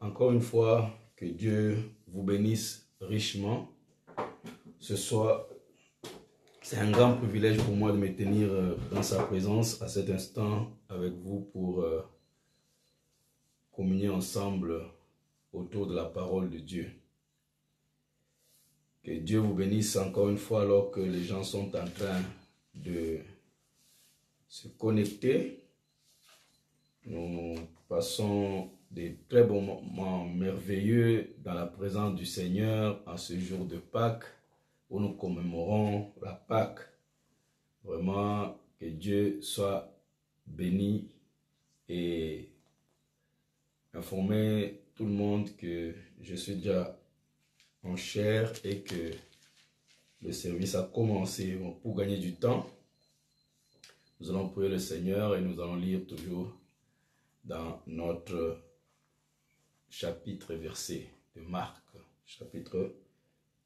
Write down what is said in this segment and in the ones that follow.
encore une fois, que Dieu vous bénisse richement. Ce soir, c'est un grand privilège pour moi de me tenir dans sa présence à cet instant avec vous pour communier ensemble autour de la parole de Dieu. Que Dieu vous bénisse encore une fois alors que les gens sont en train de se connecter. Nous passons des très bons moments merveilleux dans la présence du Seigneur en ce jour de Pâques où nous commémorons la Pâques. Vraiment, que Dieu soit béni et informer tout le monde que je suis déjà en chair et que le service a commencé. Pour gagner du temps, nous allons prier le Seigneur et nous allons lire toujours dans notre chapitre et verset de Marc, chapitre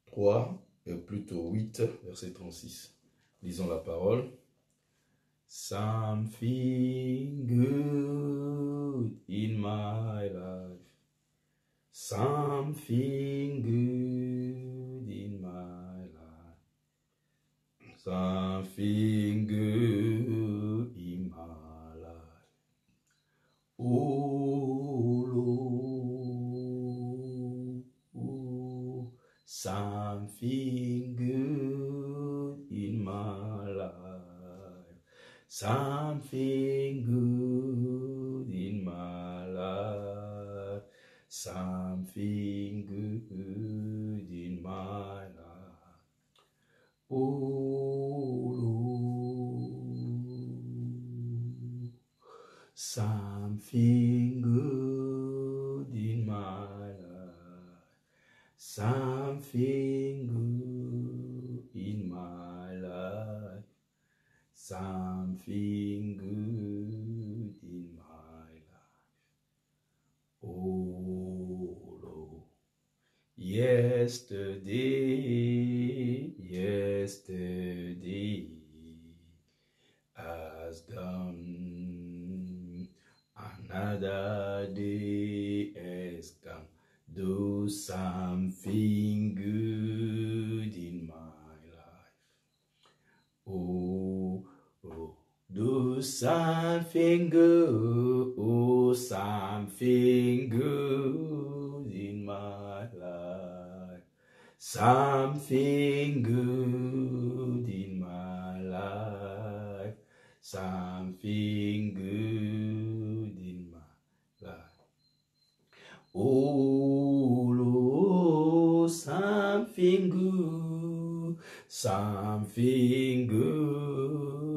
3, et plutôt 8, verset 36. Lisons la parole. Something good in my life. Something good in my life. Something good in my life. Oh Lord, something good in my life. Something good in my life. Something good in my life. Oh Lord, something good in my life. Something good in my life. Something good in my life. Oh Lord, yesterday has gone, another day has come. Do something good in my life. Oh, do something good, oh, something good in my life. Something good in my life. Something good in my life. Oh Lord, something good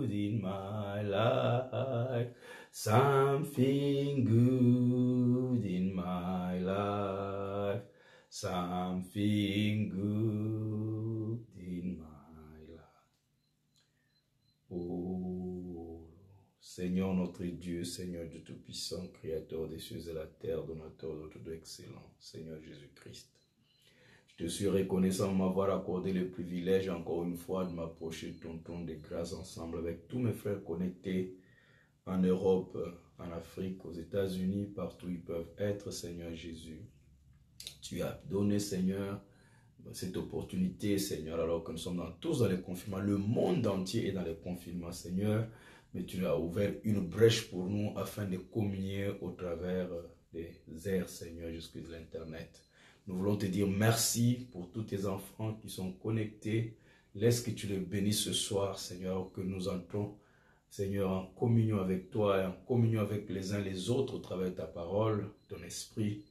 in my life. Something good in my life. Something good in my life. Oh Seigneur notre Dieu, Seigneur Dieu Tout-Puissant, Créateur des cieux et la terre, donateur de tout excellent, Seigneur Jésus-Christ. Je te suis reconnaissant de m'avoir accordé le privilège encore une fois de m'approcher de ton trône de grâce ensemble avec tous mes frères connectés en Europe, en Afrique, aux États-Unis, partout où ils peuvent être, Seigneur Jésus. Tu as donné, Seigneur, cette opportunité, Seigneur, alors que nous sommes tous dans les confinements, le monde entier est dans les confinements, Seigneur, mais tu as ouvert une brèche pour nous afin de communier au travers des airs, Seigneur, jusqu'à l'Internet. Nous voulons te dire merci pour tous tes enfants qui sont connectés. Laisse que tu les bénisses ce soir, Seigneur, que nous entrons, Seigneur, en communion avec toi et en communion avec les uns les autres au travers de ta parole, ton esprit.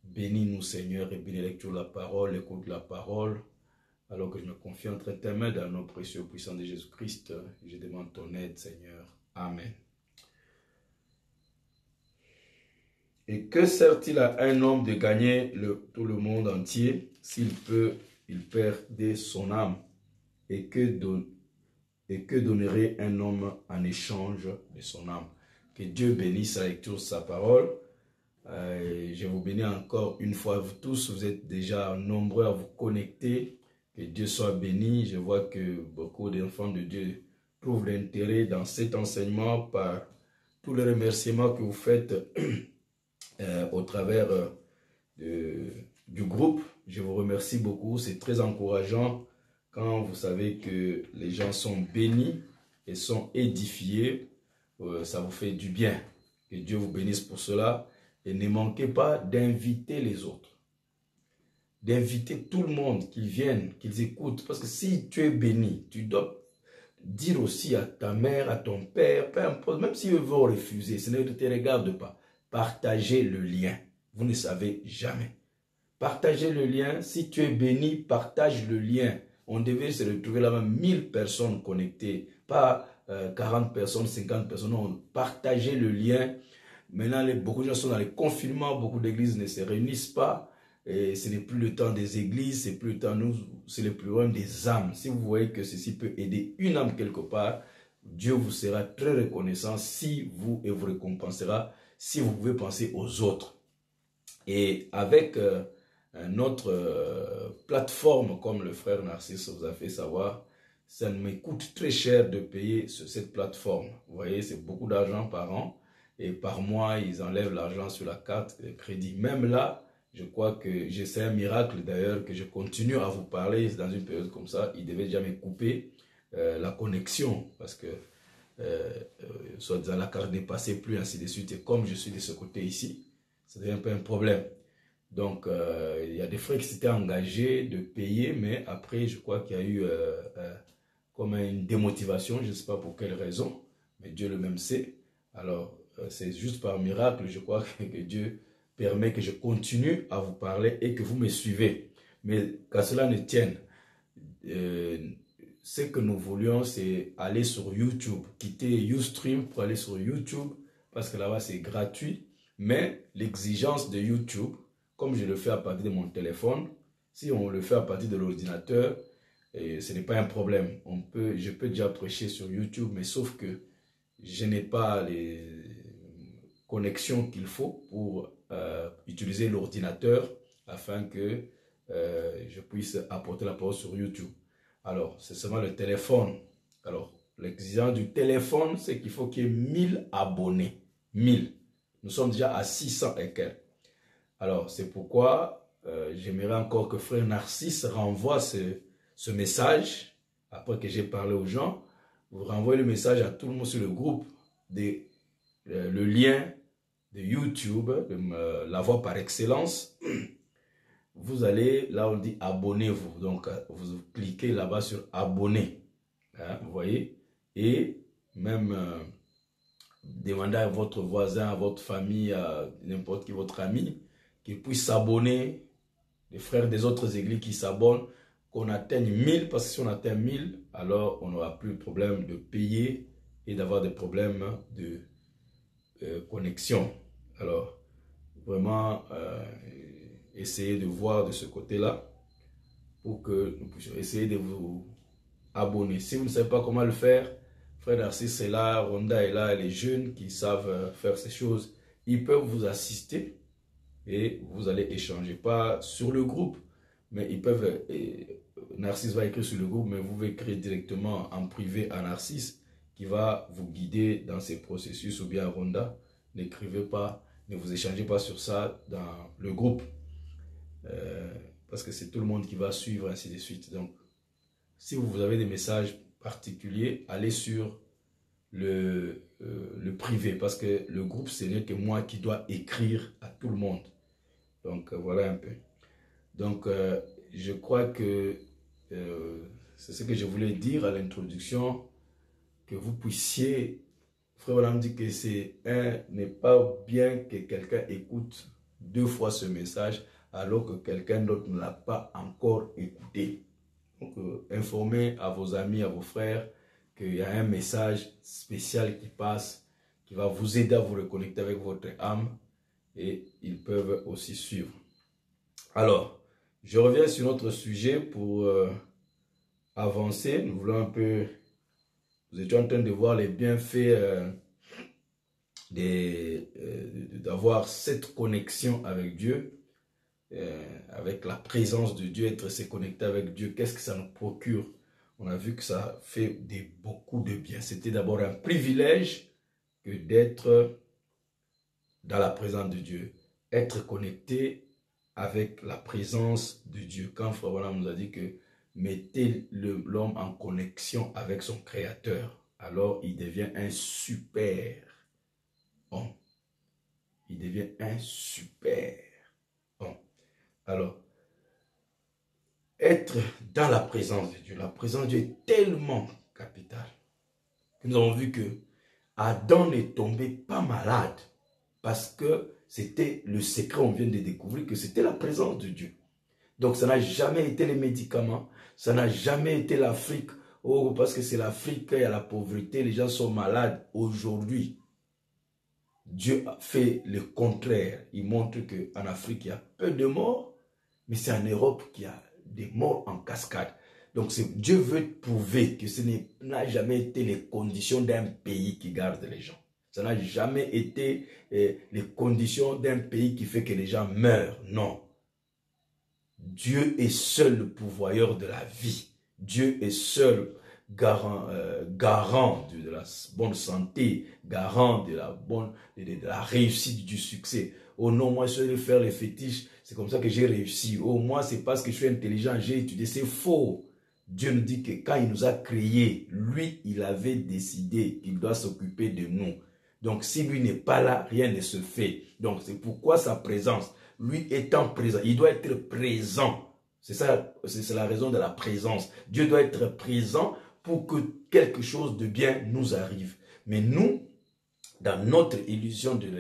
Bénis-nous, Seigneur, et bénis la lecture de la parole, l'écoute de la parole. Alors que je me confie entre tes mains dans le nom précieux puissant de Jésus-Christ, je demande ton aide, Seigneur. Amen. Et que sert-il à un homme de gagner tout le monde entier s'il perdait son âme? Et que donnerait un homme en échange de son âme? Que Dieu bénisse la lecture de sa parole. Je vous bénis encore une fois. Vous tous, vous êtes déjà nombreux à vous connecter. Que Dieu soit béni. Je vois que beaucoup d'enfants de Dieu trouvent l'intérêt dans cet enseignement par tous les remerciements que vous faites au travers du groupe. Je vous remercie beaucoup. C'est très encourageant quand vous savez que les gens sont bénis et sont édifiés. Ça vous fait du bien. Que Dieu vous bénisse pour cela. Et ne manquez pas d'inviter les autres. D'inviter tout le monde qu'ils viennent, qu'ils écoutent. Parce que si tu es béni, tu dois dire aussi à ta mère, à ton père, peu importe, même si eux vont refuser, ce ne te regarde pas. Partagez le lien. Vous ne savez jamais. Partagez le lien. Si tu es béni, partage le lien. On devait se retrouver là-bas 1000 personnes connectées. Pas 40 personnes, 50 personnes. Non, partagez le lien. Maintenant, beaucoup de gens sont dans les confinements. Beaucoup d'églises ne se réunissent pas. Et ce n'est plus le temps des églises. C'est plus le temps, nous, c'est le problème des âmes. Si vous voyez que ceci peut aider une âme quelque part, Dieu vous sera très reconnaissant si vous, et vous récompensera si vous pouvez penser aux autres. Et avec notre plateforme, comme le frère Narcisse vous a fait savoir, ça me coûte très cher de payer sur cette plateforme. Vous voyez, c'est beaucoup d'argent par an. Et par mois, ils enlèvent l'argent sur la carte de crédit. Même là, je crois que c'est un miracle d'ailleurs que je continue à vous parler dans une période comme ça. Ils devaient jamais couper la connexion parce que soit disant la carte ne passait plus, ainsi de suite. Et comme je suis de ce côté ici, ça devient un peu un problème. Donc, il y a des frais qui s'étaient engagés de payer, mais après, je crois qu'il y a eu comme une démotivation, je ne sais pas pour quelle raison, mais Dieu le même sait. Alors, c'est juste par miracle, je crois que Dieu permet que je continue à vous parler et que vous me suivez. Mais qu'à cela ne tienne, ce que nous voulions, c'est aller sur YouTube, quitter Ustream pour aller sur YouTube, parce que là-bas, c'est gratuit. Mais l'exigence de YouTube, comme je le fais à partir de mon téléphone, si on le fait à partir de l'ordinateur, ce n'est pas un problème. Je peux déjà prêcher sur YouTube, mais sauf que je n'ai pas les connexions qu'il faut pour utiliser l'ordinateur afin que je puisse apporter la parole sur YouTube. Alors, c'est seulement le téléphone. Alors, l'exigence du téléphone, c'est qu'il faut qu'il y ait 1000 abonnés. 1000. Nous sommes déjà à 600 et quelques. Alors, c'est pourquoi j'aimerais encore que frère Narcisse renvoie ce message, après que j'ai parlé aux gens. Vous renvoyez le message à tout le monde sur le groupe, le lien de YouTube, la voix par excellence. Vous allez, là on dit abonnez-vous. Donc, vous cliquez là-bas sur abonner. Hein, vous voyez? Et même demandez à votre voisin, à votre famille, à n'importe qui, votre ami, qu'ils puissent s'abonner, les frères des autres églises qui s'abonnent, qu'on atteigne 1000, parce que si on atteint 1000, alors on n'aura plus de problème de payer et d'avoir des problèmes de connexion. Alors, vraiment, essayez de voir de ce côté-là pour que nous puissions essayer de vous abonner. Si vous ne savez pas comment le faire, frère Narcisse est là, Rhonda est là, les jeunes qui savent faire ces choses, ils peuvent vous assister et vous allez échanger, pas sur le groupe, mais ils peuvent, Narcisse va écrire sur le groupe, mais vous pouvez écrire directement en privé à Narcisse qui va vous guider dans ces processus, ou bien à Rhonda. N'écrivez pas, ne vous échangez pas sur ça dans le groupe, parce que c'est tout le monde qui va suivre, ainsi de suite. Donc, si vous avez des messages particuliers, allez sur le privé, parce que le groupe, ce n'est que moi qui dois écrire à tout le monde. Donc, voilà un peu. Donc, je crois que c'est ce que je voulais dire à l'introduction, que vous puissiez, frère William dit que n'est pas bien que quelqu'un écoute 2 fois ce message, alors que quelqu'un d'autre ne l'a pas encore écouté. Donc, informez à vos amis, à vos frères, qu'il y a un message spécial qui passe, qui va vous aider à vous reconnecter avec votre âme, et ils peuvent aussi suivre. Alors, je reviens sur notre sujet pour avancer. Nous voulons un peu, nous étions en train de voir les bienfaits d'avoir cette connexion avec Dieu, avec la présence de Dieu, être se connecté avec Dieu. Qu'est-ce que ça nous procure? On a vu que ça fait beaucoup de bien. C'était d'abord un privilège que d'être dans la présence de Dieu, être connecté avec la présence de Dieu. Quand Frère Branham nous a dit que mettez l'homme en connexion avec son Créateur, alors il devient un super homme. Il devient un super homme. Alors, être dans la présence de Dieu, la présence de Dieu est tellement capitale. Nous avons vu que Adam n'est tombé pas malade parce que c'était le secret, on vient de découvrir que c'était la présence de Dieu. Donc ça n'a jamais été les médicaments, ça n'a jamais été l'Afrique. Oh, parce que c'est l'Afrique, il y a la pauvreté, les gens sont malades. Aujourd'hui, Dieu fait le contraire. Il montre qu'en Afrique, il y a peu de morts, mais c'est en Europe qu'il y a des morts en cascade. Donc Dieu veut prouver que ce n'a jamais été les conditions d'un pays qui garde les gens. Ça n'a jamais été les conditions d'un pays qui fait que les gens meurent. Non. Dieu est seul le pourvoyeur de la vie. Dieu est seul garant de la bonne santé, garant de la réussite, du succès. Oh non, moi je vais faire les fétiches, c'est comme ça que j'ai réussi. Oh moi c'est parce que je suis intelligent, j'ai étudié. C'est faux. Dieu nous dit que quand il nous a créés, lui, il avait décidé qu'il doit s'occuper de nous. Donc si lui n'est pas là, rien ne se fait. Donc c'est pourquoi sa présence, lui étant présent, il doit être présent. C'est ça, c'est la raison de la présence. Dieu doit être présent pour que quelque chose de bien nous arrive. Mais nous, dans notre illusion du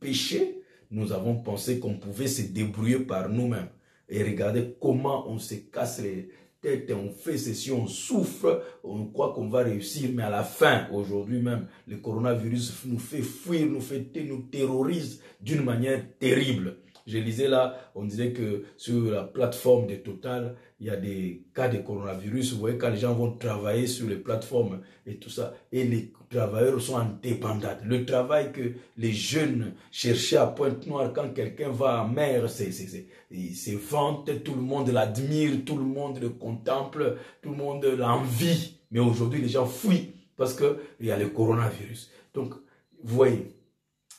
péché, nous avons pensé qu'on pouvait se débrouiller par nous-mêmes. Et regardez comment on se casse les têtes, on fait ceci, on souffre, on croit qu'on va réussir, mais à la fin, aujourd'hui même, le coronavirus nous fait fuir, nous terrorise d'une manière terrible. Je lisais là, on disait que sur la plateforme de Total, il y a des cas de coronavirus. Vous voyez, quand les gens vont travailler sur les plateformes et tout ça, et les travailleurs sont en dépendance. Le travail que les jeunes cherchaient à Pointe-Noire, quand quelqu'un va en mer, il se vante, tout le monde l'admire, tout le monde le contemple, tout le monde l'envie. Mais aujourd'hui, les gens fuient parce qu'il y a le coronavirus. Donc, vous voyez,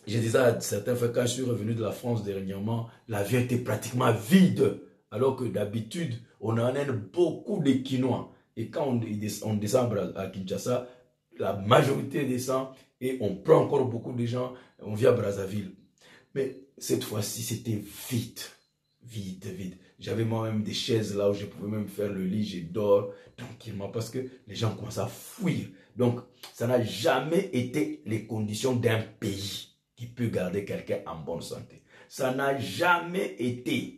je disais à certains fois, quand je suis revenu de la France dernièrement, l'avion était pratiquement vide. Alors que d'habitude, on emmène beaucoup de Quinois. Et quand on descend à Kinshasa, la majorité descend et on prend encore beaucoup de gens, on vient à Brazzaville. Mais cette fois-ci, c'était vide, vide, vide. J'avais moi-même des chaises là où je pouvais même faire le lit, je dors tranquillement parce que les gens commencent à fuir. Donc, ça n'a jamais été les conditions d'un pays qui peut garder quelqu'un en bonne santé. Ça n'a jamais été.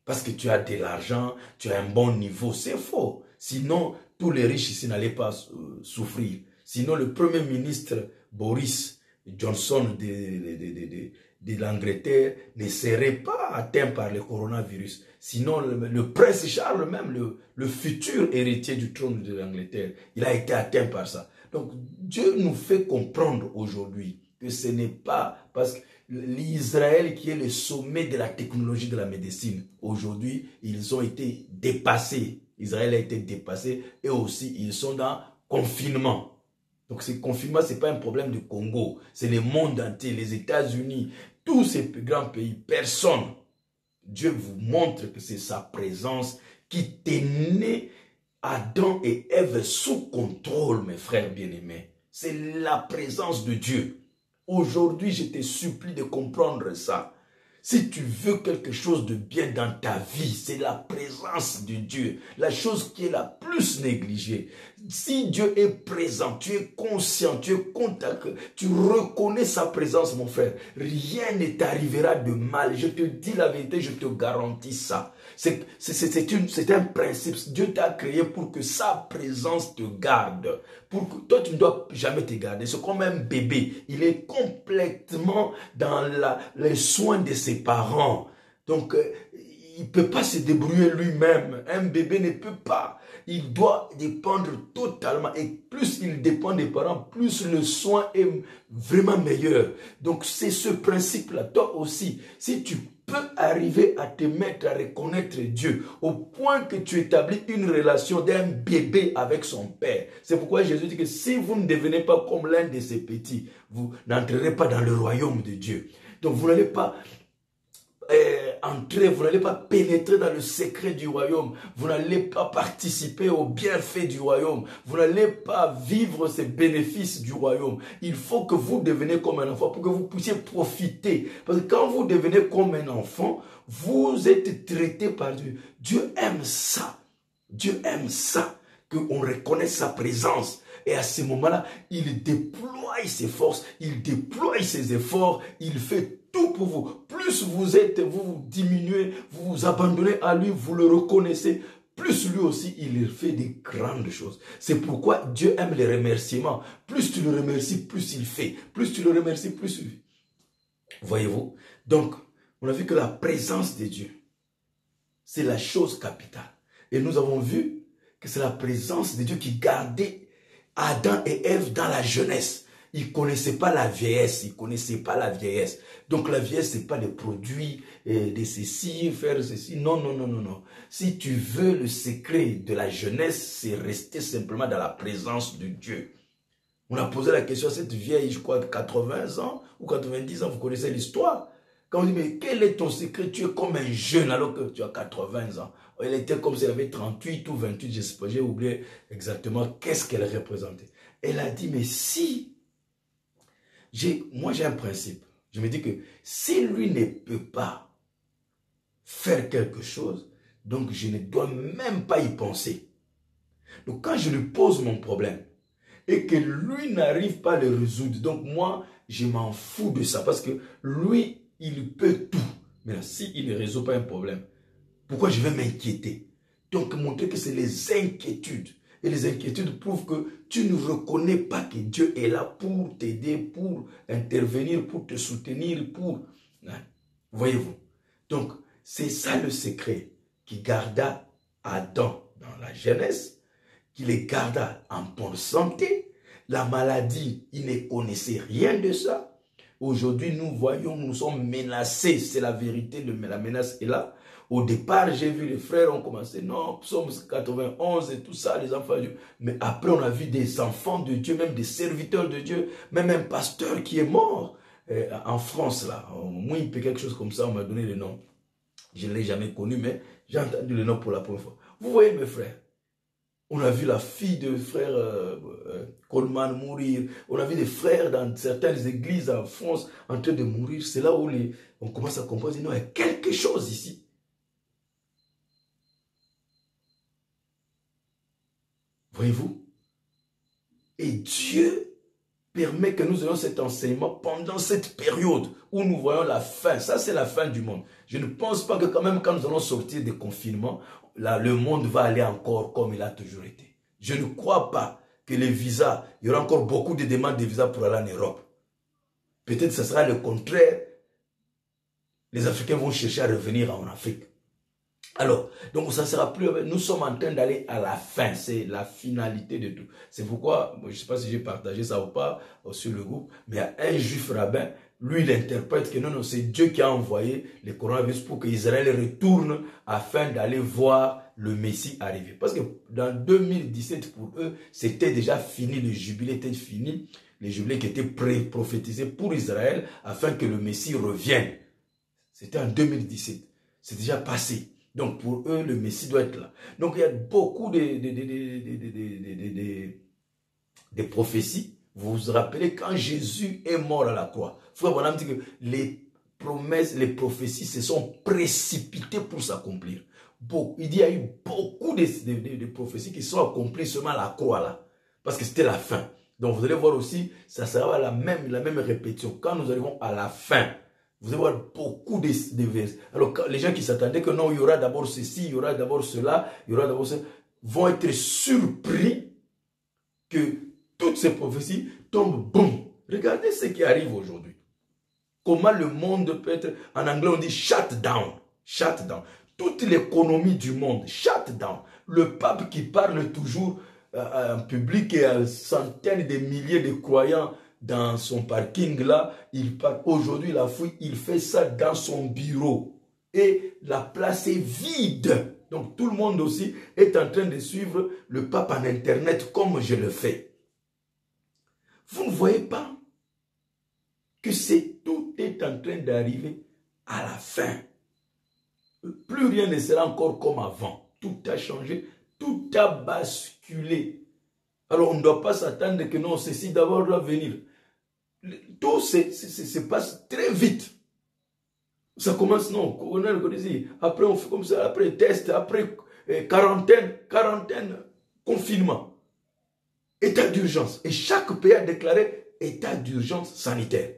Parce que tu as de l'argent, tu as un bon niveau, c'est faux. Sinon, tous les riches ici n'allaient pas souffrir. Sinon, le premier ministre Boris Johnson de l'Angleterre ne serait pas atteint par le coronavirus. Sinon, le prince Charles même, le futur héritier du trône de l'Angleterre, il a été atteint par ça. Donc, Dieu nous fait comprendre aujourd'hui que ce n'est pas parce que l'Israël qui est le sommet de la technologie de la médecine, aujourd'hui, ils ont été dépassés. Israël a été dépassé et aussi, ils sont dans confinement. Donc, ce confinement, ce n'est pas un problème du Congo. C'est le monde entier, les États-Unis, tous ces grands pays, personne. Dieu vous montre que c'est sa présence qui tenait Adam et Ève sous contrôle, mes frères bien-aimés. C'est la présence de Dieu. Aujourd'hui, je te supplie de comprendre ça. Si tu veux quelque chose de bien dans ta vie, c'est la présence de Dieu, la chose qui est la plus négligée. Si Dieu est présent, tu es conscient, tu es contact, tu reconnais sa présence, mon frère, rien ne t'arrivera de mal. Je te dis la vérité, je te garantis ça. C'est un principe. Dieu t'a créé pour que sa présence te garde. Pour que toi, tu ne dois jamais te garder. C'est comme un bébé. Il est complètement dans les soins de ses parents. Donc, il ne peut pas se débrouiller lui-même. Un bébé ne peut pas. Il doit dépendre totalement. Et plus il dépend des parents, plus le soin est vraiment meilleur. Donc, c'est ce principe-là. Toi aussi, si tu peux arriver à te mettre à reconnaître Dieu au point que tu établis une relation d'un bébé avec son père. C'est pourquoi Jésus dit que si vous ne devenez pas comme l'un de ces petits, vous n'entrerez pas dans le royaume de Dieu. Donc, vous n'allez pas entrer, vous n'allez pas pénétrer dans le secret du royaume, vous n'allez pas participer aux bienfaits du royaume, vous n'allez pas vivre ces bénéfices du royaume. Il faut que vous deveniez comme un enfant pour que vous puissiez profiter. Parce que quand vous devenez comme un enfant, vous êtes traité par Dieu. Dieu aime ça. Dieu aime ça, qu'on reconnaisse sa présence. Et à ce moment-là, il déploie ses forces, il déploie ses efforts, il fait tout pour vous. Plus vous diminuez, vous vous abandonnez à lui, vous le reconnaissez, plus lui aussi, il fait des grandes choses. C'est pourquoi Dieu aime les remerciements. Plus tu le remercies, plus il fait. Plus tu le remercies, plus il fait. Voyez-vous? Donc, on a vu que la présence de Dieu, c'est la chose capitale. Et nous avons vu que c'est la présence de Dieu qui gardait Adam et Ève dans la jeunesse. Ils ne connaissaient pas la vieillesse. Ils ne connaissaient pas la vieillesse. Donc la vieillesse, ce n'est pas des produits, de ceci, faire ceci. Non, non, non, non, non. Si tu veux le secret de la jeunesse, c'est rester simplement dans la présence de Dieu. On a posé la question à cette vieille, je crois, de 80 ans ou 90 ans. Vous connaissez l'histoire. Quand on dit, mais quel est ton secret? Tu es comme un jeune alors que tu as 80 ans. Elle était comme si elle avait 38 ou 28, je sais pas, j'ai oublié exactement qu'est-ce qu'elle représentait. Elle a dit, mais si, moi j'ai un principe. Je me dis que si lui ne peut pas faire quelque chose, donc je ne dois même pas y penser. Donc quand je lui pose mon problème et que lui n'arrive pas à le résoudre, donc moi je m'en fous de ça parce que lui, il peut tout. Mais s'il ne résout pas un problème, pourquoi je vais m'inquiéter? Donc, montrer que c'est les inquiétudes. Et les inquiétudes prouvent que tu ne reconnais pas que Dieu est là pour t'aider, pour intervenir, pour te soutenir, pour... Hein? Voyez-vous? Donc, c'est ça le secret qui garda Adam dans la jeunesse, qui les garda en bonne santé. La maladie, il ne connaissait rien de ça. Aujourd'hui, nous voyons, nous sommes menacés. C'est la vérité, la menace est là. Au départ, j'ai vu les frères ont commencé, non, psaume 91 et tout ça, les enfants de Dieu. Mais après, on a vu des enfants de Dieu, même des serviteurs de Dieu, même un pasteur qui est mort en France, là. Moi, il peut quelque chose comme ça, on m'a donné le nom. Je ne l'ai jamais connu, mais j'ai entendu le nom pour la première fois. Vous voyez, mes frères, on a vu la fille de frère Coleman mourir. On a vu des frères dans certaines églises en France en train de mourir. C'est là où on commence à comprendre, non, il y a quelque chose ici. Voyez-vous? Et Dieu permet que nous ayons cet enseignement pendant cette période où nous voyons la fin. Ça, c'est la fin du monde. Je ne pense pas que quand même, quand nous allons sortir des confinements, là, le monde va aller encore comme il a toujours été. Je ne crois pas que les visas, il y aura encore beaucoup de demandes de visas pour aller en Europe. Peut-être que ce sera le contraire. Les Africains vont chercher à revenir en Afrique. Alors, donc ça ne sera plus, nous sommes en train d'aller à la fin, c'est la finalité de tout. C'est pourquoi, je ne sais pas si j'ai partagé ça ou pas sur le groupe, mais il y a un juif rabbin, lui il interprète que non, c'est Dieu qui a envoyé le coronavirus pour qu'Israël retourne afin d'aller voir le Messie arriver. Parce que dans 2017, pour eux, c'était déjà fini, le jubilé était fini, les jubilés qui étaient prophétisés pour Israël afin que le Messie revienne. C'était en 2017, c'est déjà passé. Donc pour eux, le Messie doit être là. Donc il y a beaucoup de prophéties. Vous vous rappelez quand Jésus est mort à la croix. Frère Branham dit que les promesses, les prophéties se sont précipitées pour s'accomplir. Il dit qu'il y a eu beaucoup de prophéties qui sont accomplies seulement à la croix là. Parce que c'était la fin. Donc vous allez voir aussi, ça sera la même répétition. Quand nous arrivons à la fin, vous allez voir beaucoup de vers. Alors, les gens qui s'attendaient que non, il y aura d'abord ceci, il y aura d'abord cela, il y aura d'abord cela, vont être surpris que toutes ces prophéties tombent, boum. Regardez ce qui arrive aujourd'hui. Comment le monde peut être, en anglais on dit shut down. Shut down. Toute l'économie du monde, shut down. Le pape qui parle toujours en public et à centaines de milliers de croyants dans son parking là, il part aujourd'hui la fouille, il fait ça dans son bureau et la place est vide. Donc tout le monde aussi est en train de suivre le pape en internet comme je le fais. Vous ne voyez pas que tout est en train d'arriver à la fin. plus rien ne sera encore comme avant. Tout a changé, tout a basculé. Alors on ne doit pas s'attendre que non, ceci d'abord doit venir. Tout se passe très vite. Ça commence, non, après on fait comme ça, après test, après quarantaine, confinement, état d'urgence. Et chaque pays a déclaré état d'urgence sanitaire.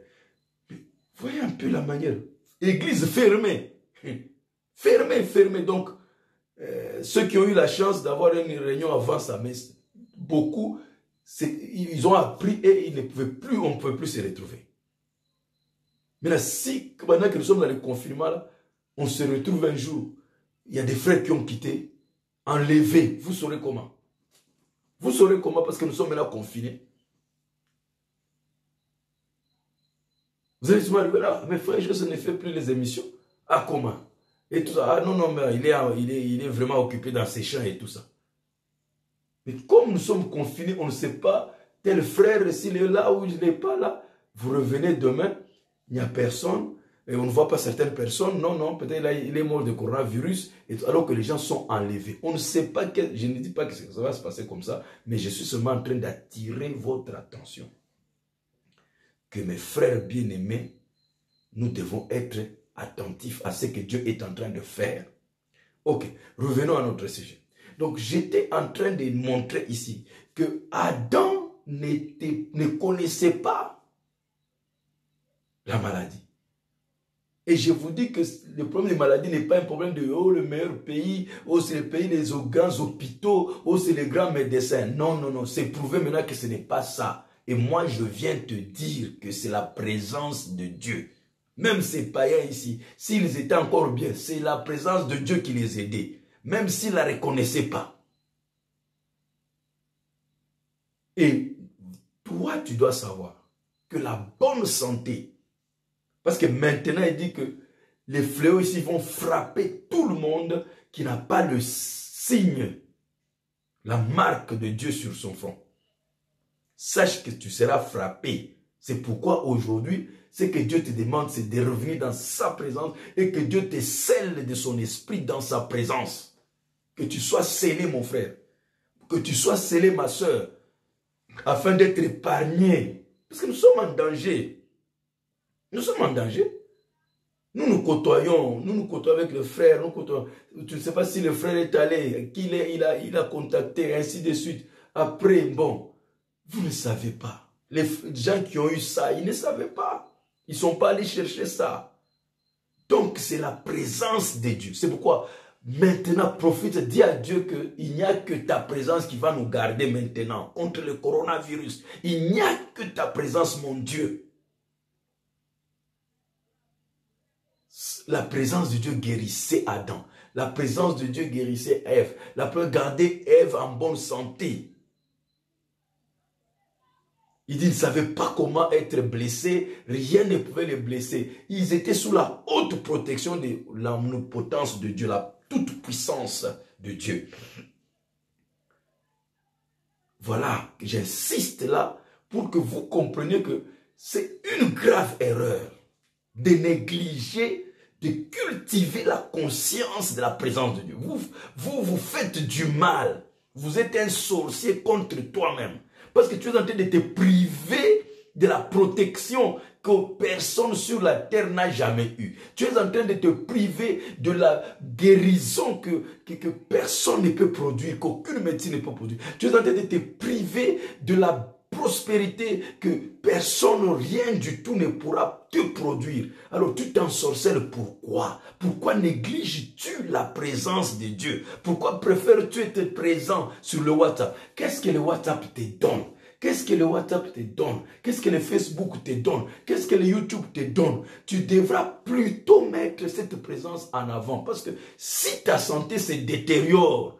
Voyez un peu la manière. Église fermée. Fermée. Donc, ceux qui ont eu la chance d'avoir une réunion avant ça, mais beaucoup, ils ont appris et on ne pouvait plus se retrouver. Maintenant, si pendant que nous sommes dans le confinement, là, on se retrouve un jour, il y a des frères qui ont quitté, enlevés, vous saurez comment. Vous saurez comment parce que nous sommes maintenant confinés. Vous allez souvent arriver là, mes frères, je ne fais plus les émissions. Ah, comment? Et tout ça. Ah non, mais il est vraiment occupé dans ses champs et tout ça. Mais comme nous sommes confinés, on ne sait pas, tel frère, s'il est là ou il n'est pas là, vous revenez demain, il n'y a personne, et on ne voit pas certaines personnes, non, peut-être là, il est mort de coronavirus, alors que les gens sont enlevés. On ne sait pas, je ne dis pas que ça va se passer comme ça, mais je suis seulement en train d'attirer votre attention. Que mes frères bien-aimés, nous devons être attentifs à ce que Dieu est en train de faire. Ok, revenons à notre sujet. Donc, j'étais en train de montrer ici que Adam ne connaissait pas la maladie. Et je vous dis que le problème des maladies n'est pas un problème de oh, le meilleur pays, oh, c'est le pays des grands hôpitaux, oh, c'est les grands médecins. Non, c'est prouvé maintenant que ce n'est pas ça. Et moi, je viens te dire que c'est la présence de Dieu. Même ces païens ici, s'ils étaient encore bien, c'est la présence de Dieu qui les aidait. Même s'ils ne la reconnaissaient pas. Et toi, tu dois savoir que la bonne santé, parce que maintenant, il dit que les fléaux ici vont frapper tout le monde qui n'a pas le signe, la marque de Dieu sur son front. Sache que tu seras frappé. C'est pourquoi aujourd'hui, ce que Dieu te demande, c'est de revenir dans sa présence et que Dieu te scelle de son esprit dans sa présence. Que tu sois scellé, mon frère. Que tu sois scellé, ma soeur, afin d'être épargné. Parce que nous sommes en danger. Nous sommes en danger. Nous côtoyons avec le frère. Tu ne sais pas si le frère est allé, il a contacté, ainsi de suite. Après, bon, vous ne savez pas. Les gens qui ont eu ça, ils ne savaient pas. Ils ne sont pas allés chercher ça. Donc, c'est la présence de Dieu. C'est pourquoi, maintenant, profite, dis à Dieu qu'il n'y a que ta présence qui va nous garder maintenant contre le coronavirus. Il n'y a que ta présence, mon Dieu. La présence de Dieu guérissait Adam. La présence de Dieu guérissait Ève. La présence gardait Ève en bonne santé. Il dit, ils ne savaient pas comment être blessés, rien ne pouvait les blesser. Ils étaient sous la haute protection de l'omnipotence de Dieu, la toute puissance de Dieu. Voilà, j'insiste là pour que vous compreniez que c'est une grave erreur de négliger, de cultiver la conscience de la présence de Dieu. Vous faites du mal. Vous êtes un sorcier contre toi-même. Parce que tu es en train de te priver de la protection que personne sur la terre n'a jamais eue. Tu es en train de te priver de la guérison que personne ne peut produire, qu'aucune médecine ne peut produire. Tu es en train de te priver de la prospérité que personne, rien du tout ne pourra te produire. Alors tu t'ensorcelles, pourquoi? Pourquoi négliges-tu la présence de Dieu? Pourquoi préfères-tu être présent sur le WhatsApp? Qu'est-ce que le WhatsApp te donne? Qu'est-ce que le WhatsApp te donne? Qu'est-ce que le Facebook te donne? Qu'est-ce que le YouTube te donne? Tu devras plutôt mettre cette présence en avant. Parce que si ta santé se détériore,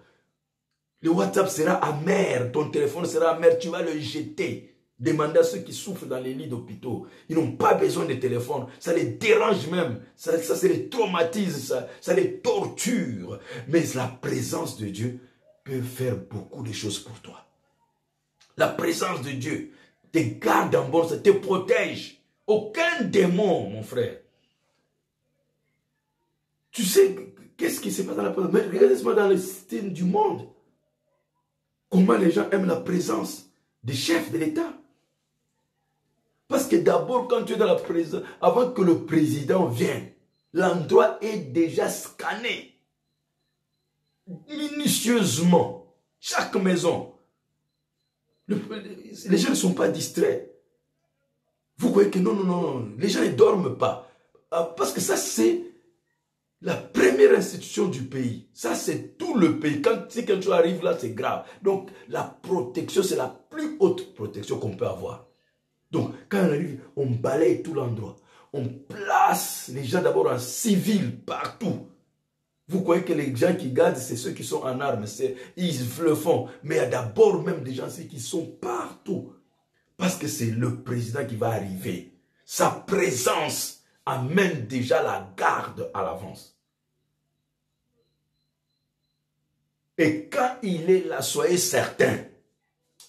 le WhatsApp sera amer, ton téléphone sera amer, tu vas le jeter. Demandez à ceux qui souffrent dans les lits d'hôpitaux. Ils n'ont pas besoin de téléphone. Ça les dérange même. Ça les traumatise. Ça les torture. Mais la présence de Dieu peut faire beaucoup de choses pour toi. La présence de Dieu te garde en bonne santé, te protège. Aucun démon, mon frère. Tu sais, qu'est-ce qui se passe dans la présence? Mais regardez-moi dans le système du monde. Comment les gens aiment la présence des chefs de l'État. Parce que d'abord, quand tu es dans la présence, avant que le président vienne, l'endroit est déjà scanné minutieusement. Chaque maison. Les gens ne sont pas distraits. Vous croyez que non, les gens ne dorment pas. Parce que ça, c'est la première institution du pays. Ça, c'est tout le pays. Quand tu arrives là, c'est grave. Donc, la protection, c'est la plus haute protection qu'on peut avoir. Donc, quand on arrive, on balaye tout l'endroit. On place les gens d'abord en civil partout. Vous croyez que les gens qui gardent, c'est ceux qui sont en armes. Ils le font. Mais il y a d'abord même des gens qui sont partout. Parce que c'est le président qui va arriver. Sa présence amène déjà la garde à l'avance. Et quand il est là, soyez certains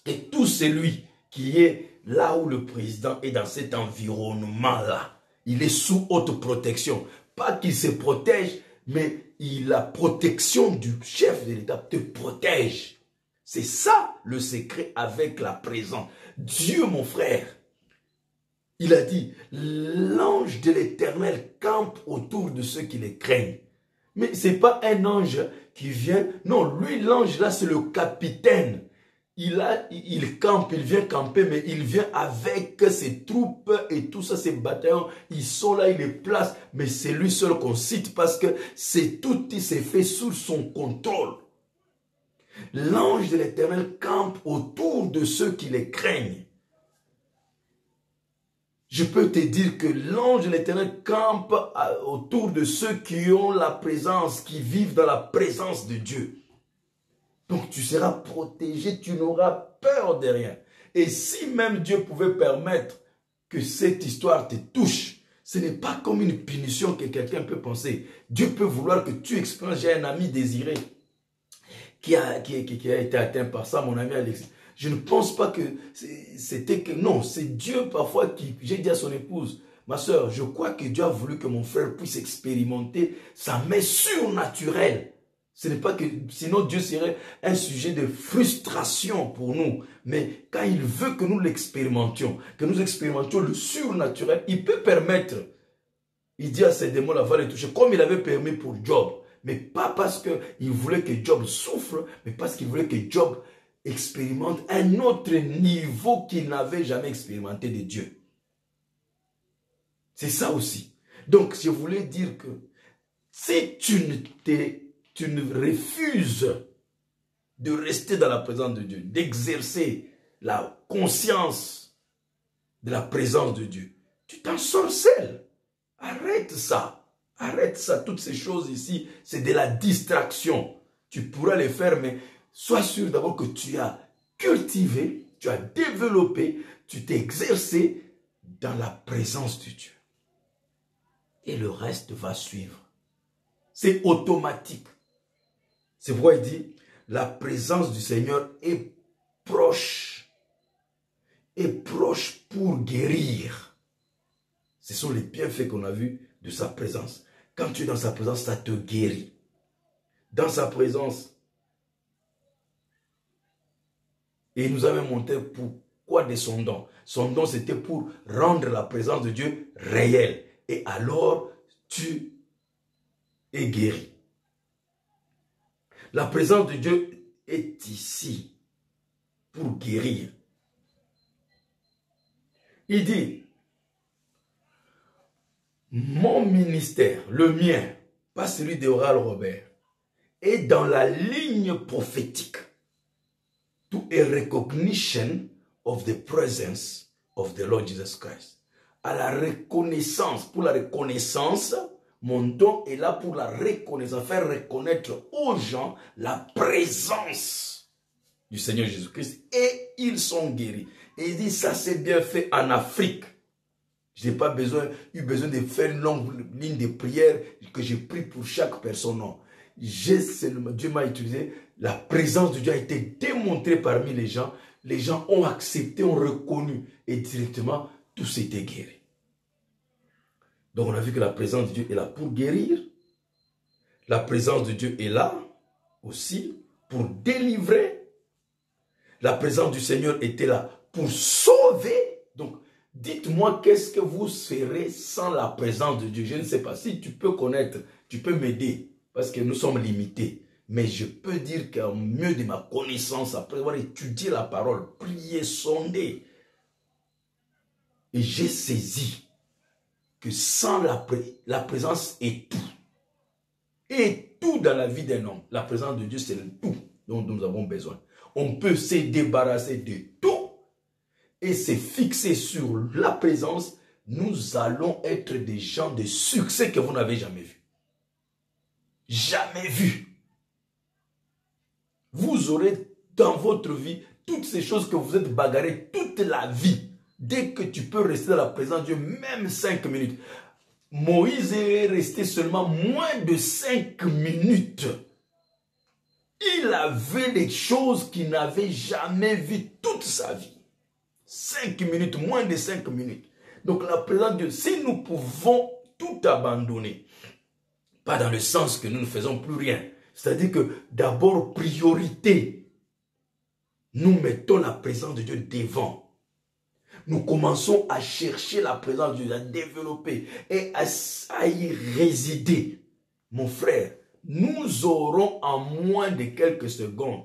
que tout celui qui est là où le président est dans cet environnement-là, il est sous haute protection. Pas qu'il se protège, mais la protection du chef de l'État te protège. C'est ça le secret avec la présence. Dieu, mon frère, il a dit, l'ange de l'Éternel campe autour de ceux qui les craignent. Mais ce n'est pas un ange qui vient. Non, lui, l'ange là, c'est le capitaine. Il campe, il vient camper, mais il vient avec ses troupes et tout ça, ses bataillons. Ils sont là, il les place. Mais c'est lui seul qu'on cite parce que c'est tout, il s'est fait sous son contrôle. L'ange de l'Éternel campe autour de ceux qui les craignent. Je peux te dire que l'ange de l'Éternel campe autour de ceux qui ont la présence, qui vivent dans la présence de Dieu. Donc tu seras protégé, tu n'auras peur de rien. Et si même Dieu pouvait permettre que cette histoire te touche, ce n'est pas comme une punition que quelqu'un peut penser. Dieu peut vouloir que tu expériences. J'ai un ami Désiré qui a été atteint par ça, mon ami Alexis. Je ne pense pas que c'était que... Non, c'est Dieu parfois qui... J'ai dit à son épouse, ma soeur, je crois que Dieu a voulu que mon frère puisse expérimenter sa main surnaturelle. Ce n'est pas que... Sinon, Dieu serait un sujet de frustration pour nous. Mais quand il veut que nous l'expérimentions, que nous expérimentions le surnaturel, il peut permettre. Il dit à ces démons-là, va les toucher, comme il avait permis pour Job. Mais pas parce qu'il voulait que Job souffre, mais parce qu'il voulait que Job expérimente un autre niveau qu'il n'avait jamais expérimenté de Dieu. C'est ça aussi. Donc, je voulais dire que si tu ne refuses de rester dans la présence de Dieu, d'exercer la conscience de la présence de Dieu, tu t'ensorcelles. Arrête ça. Arrête ça. Toutes ces choses ici, c'est de la distraction. Tu pourras les faire, mais sois sûr d'abord que tu as cultivé, tu as développé, tu t'es exercé dans la présence de Dieu. Et le reste va suivre. C'est automatique. C'est pourquoi il dit, la présence du Seigneur est proche. Est proche pour guérir. Ce sont les bienfaits qu'on a vus de sa présence. Quand tu es dans sa présence, ça te guérit. Dans sa présence. Et il nous avait montré pourquoi de son don. Son don, c'était pour rendre la présence de Dieu réelle. Et alors, tu es guéri. La présence de Dieu est ici pour guérir. Il dit, mon ministère, le mien, pas celui d'Oral Robert, est dans la ligne prophétique. To a recognition of the presence of the Lord Jesus Christ. À la reconnaissance, pour la reconnaissance, mon don est là pour la reconnaissance, faire reconnaître aux gens la présence du Seigneur Jésus-Christ et ils sont guéris. Et il dit, ça c'est bien fait en Afrique. Je n'ai pas eu besoin de faire une longue ligne de prière que j'ai pris pour chaque personne. Non. Dieu m'a utilisé, la présence de Dieu a été démontrée parmi les gens. Les gens ont accepté, ont reconnu et directement tout s'était guéri. Donc on a vu que la présence de Dieu est là pour guérir. La présence de Dieu est là aussi pour délivrer. La présence du Seigneur était là pour sauver. Donc, dites-moi qu'est-ce que vous ferez sans la présence de Dieu. Je ne sais pas si tu peux connaître, tu peux m'aider parce que nous sommes limités. Mais je peux dire qu'au mieux de ma connaissance, après avoir étudié la parole, prié, sondé, et j'ai saisi que sans la présence est tout. Et tout dans la vie d'un homme. La présence de Dieu, c'est le tout dont nous avons besoin. On peut se débarrasser de tout et se fixer sur la présence. Nous allons être des gens de succès que vous n'avez jamais vu. Jamais vu. Vous aurez dans votre vie toutes ces choses que vous êtes bagarrés toute la vie. Dès que tu peux rester dans la présence de Dieu, même 5 minutes. Moïse est resté seulement moins de 5 minutes. Il avait des choses qu'il n'avait jamais vues toute sa vie. 5 minutes, moins de 5 minutes. Donc la présence de Dieu, si nous pouvons tout abandonner, pas dans le sens que nous ne faisons plus rien, c'est-à-dire que d'abord, priorité, nous mettons la présence de Dieu devant. Nous commençons à chercher la présence de Dieu, à développer et à y résider. Mon frère, nous aurons en moins de quelques secondes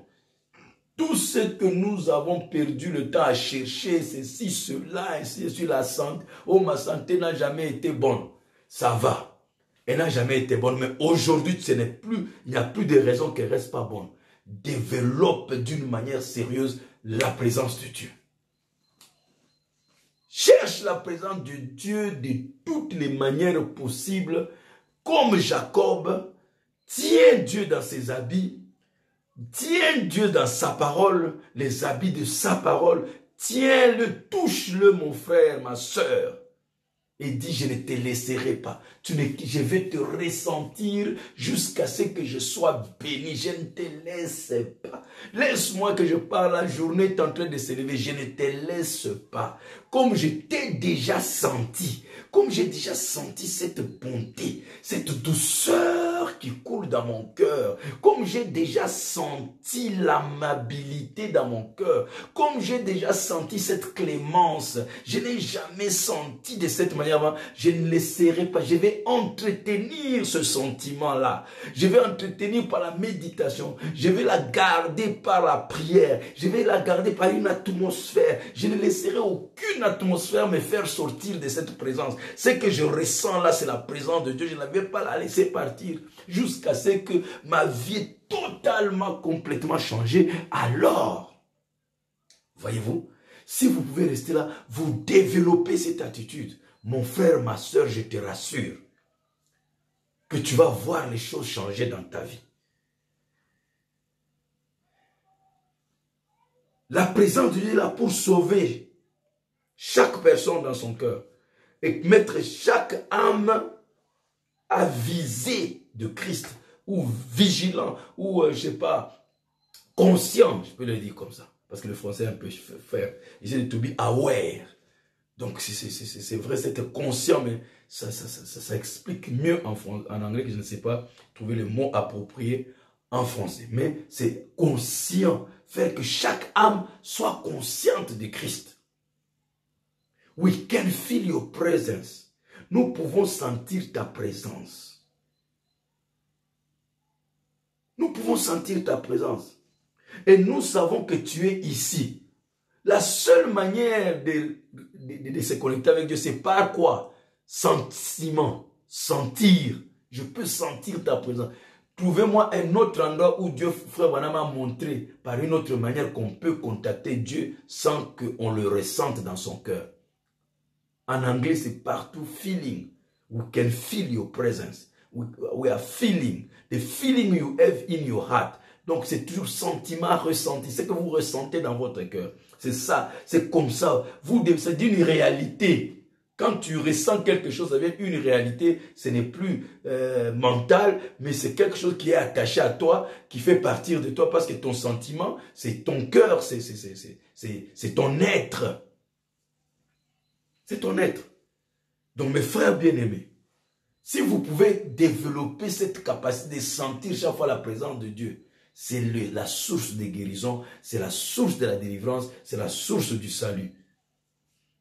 tout ce que nous avons perdu le temps à chercher, ceci, cela, ainsi sur la santé. Oh, ma santé n'a jamais été bonne. Ça va. Elle n'a jamais été bonne, mais aujourd'hui, il n'y a plus de raison qu'elle ne reste pas bonne. Développe d'une manière sérieuse la présence de Dieu. Cherche la présence de Dieu de toutes les manières possibles, comme Jacob. Tiens Dieu dans ses habits. Tiens Dieu dans sa parole, les habits de sa parole. Tiens-le, touche-le, mon frère, ma soeur. Et dis, je ne te laisserai pas. Je vais te ressentir jusqu'à ce que je sois béni. Je ne te laisse pas. Laisse-moi que je parle, la journée est en train de se lever. Je ne te laisse pas. Comme je t'ai déjà senti, comme j'ai déjà senti cette bonté, cette douceur qui coule dans mon cœur, comme j'ai déjà senti l'amabilité dans mon cœur, comme j'ai déjà senti cette clémence, je n'ai jamais senti de cette manière avant, je ne laisserai pas, je vais entretenir ce sentiment-là, je vais entretenir par la méditation, je vais la garder par la prière, je vais la garder par une atmosphère, je ne laisserai aucune atmosphère me faire sortir de cette présence. Ce que je ressens là, c'est la présence de Dieu. Je ne vais pas la laisser partir jusqu'à ce que ma vie est totalement, complètement changée. Alors, voyez-vous, si vous pouvez rester là, vous développez cette attitude. Mon frère, ma soeur, je te rassure que tu vas voir les choses changer dans ta vie. La présence de Dieu est là pour sauver chaque personne dans son cœur et mettre chaque âme avisée de Christ ou vigilant ou, je ne sais pas, conscient, je peux le dire comme ça. Parce que le français est un peu faire. Il dit to be aware. Donc c'est vrai, c'est conscient, mais ça explique mieux en anglais que je ne sais pas trouver le mot approprié en français. Mais c'est conscient, faire que chaque âme soit consciente de Christ. We can feel your presence. Nous pouvons sentir ta présence. Nous pouvons sentir ta présence. Et nous savons que tu es ici. La seule manière de se connecter avec Dieu, c'est par quoi? Sentiment, sentir. Je peux sentir ta présence. Trouvez-moi un autre endroit où Dieu, frère Branham, m'a montré par une autre manière qu'on peut contacter Dieu sans qu'on le ressente dans son cœur. En anglais, c'est partout feeling. We can feel your presence. We are feeling. The feeling you have in your heart. Donc, c'est toujours sentiment ressenti. C'est que vous ressentez dans votre cœur. C'est ça. C'est comme ça. C'est d'une réalité. Quand tu ressens quelque chose avec une réalité, ce n'est plus mental, mais c'est quelque chose qui est attaché à toi, qui fait partir de toi, parce que ton sentiment, c'est ton cœur, c'est ton être. C'est ton être. Donc mes frères bien-aimés, Si vous pouvez développer cette capacité de sentir chaque fois la présence de Dieu, c'est la source de guérison, c'est la source de la délivrance, c'est la source du salut.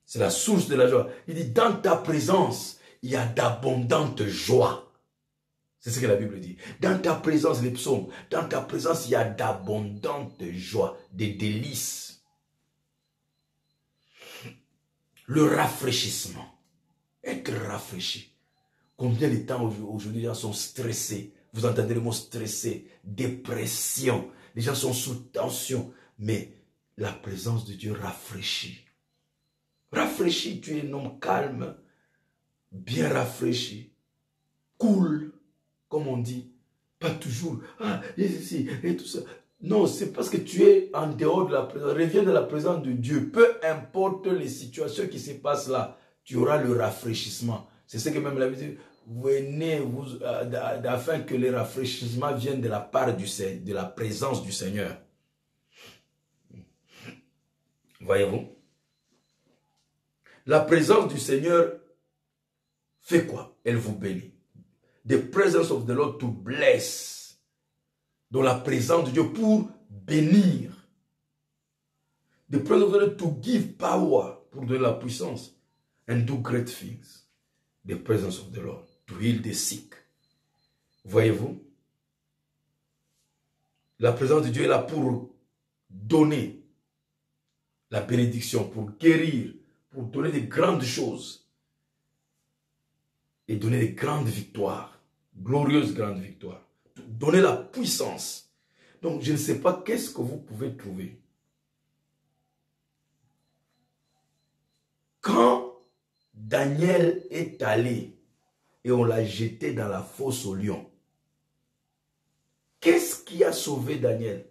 C'est la source de la joie. Il dit, dans ta présence, il y a d'abondantes joies. C'est ce que la Bible dit. Dans ta présence, les psaumes, dans ta présence, il y a d'abondantes joies, des délices. Le rafraîchissement. Être rafraîchi. Combien de temps aujourd'hui les gens sont stressés? Vous entendez le mot stressé, dépression. Les gens sont sous tension. Mais la présence de Dieu rafraîchit. Rafraîchi, tu es un homme calme, bien rafraîchi, cool, comme on dit. Pas toujours, et tout ça. Non, c'est parce que tu es en dehors de la présence. Reviens de la présence de Dieu. Peu importe les situations qui se passent là, tu auras le rafraîchissement. C'est ce que même la Bible dit. Venez afin que le rafraîchissement vienne de la part du Seigneur, de la présence du Seigneur. Voyez-vous? La présence du Seigneur fait quoi? Elle vous bénit. The presence of the Lord to bless. Donc la présence de Dieu pour bénir. The presence of the Lord to give power, pour donner la puissance. And do great things. The presence of the Lord to heal the sick. Voyez-vous? La présence de Dieu est là pour donner la bénédiction, pour guérir, pour donner de grandes choses et donner de grandes victoires, glorieuses grandes victoires, donner la puissance. Donc je ne sais pas qu'est-ce que vous pouvez trouver. Quand Daniel est allé et on l'a jeté dans la fosse au lion, qu'est-ce qui a sauvé Daniel?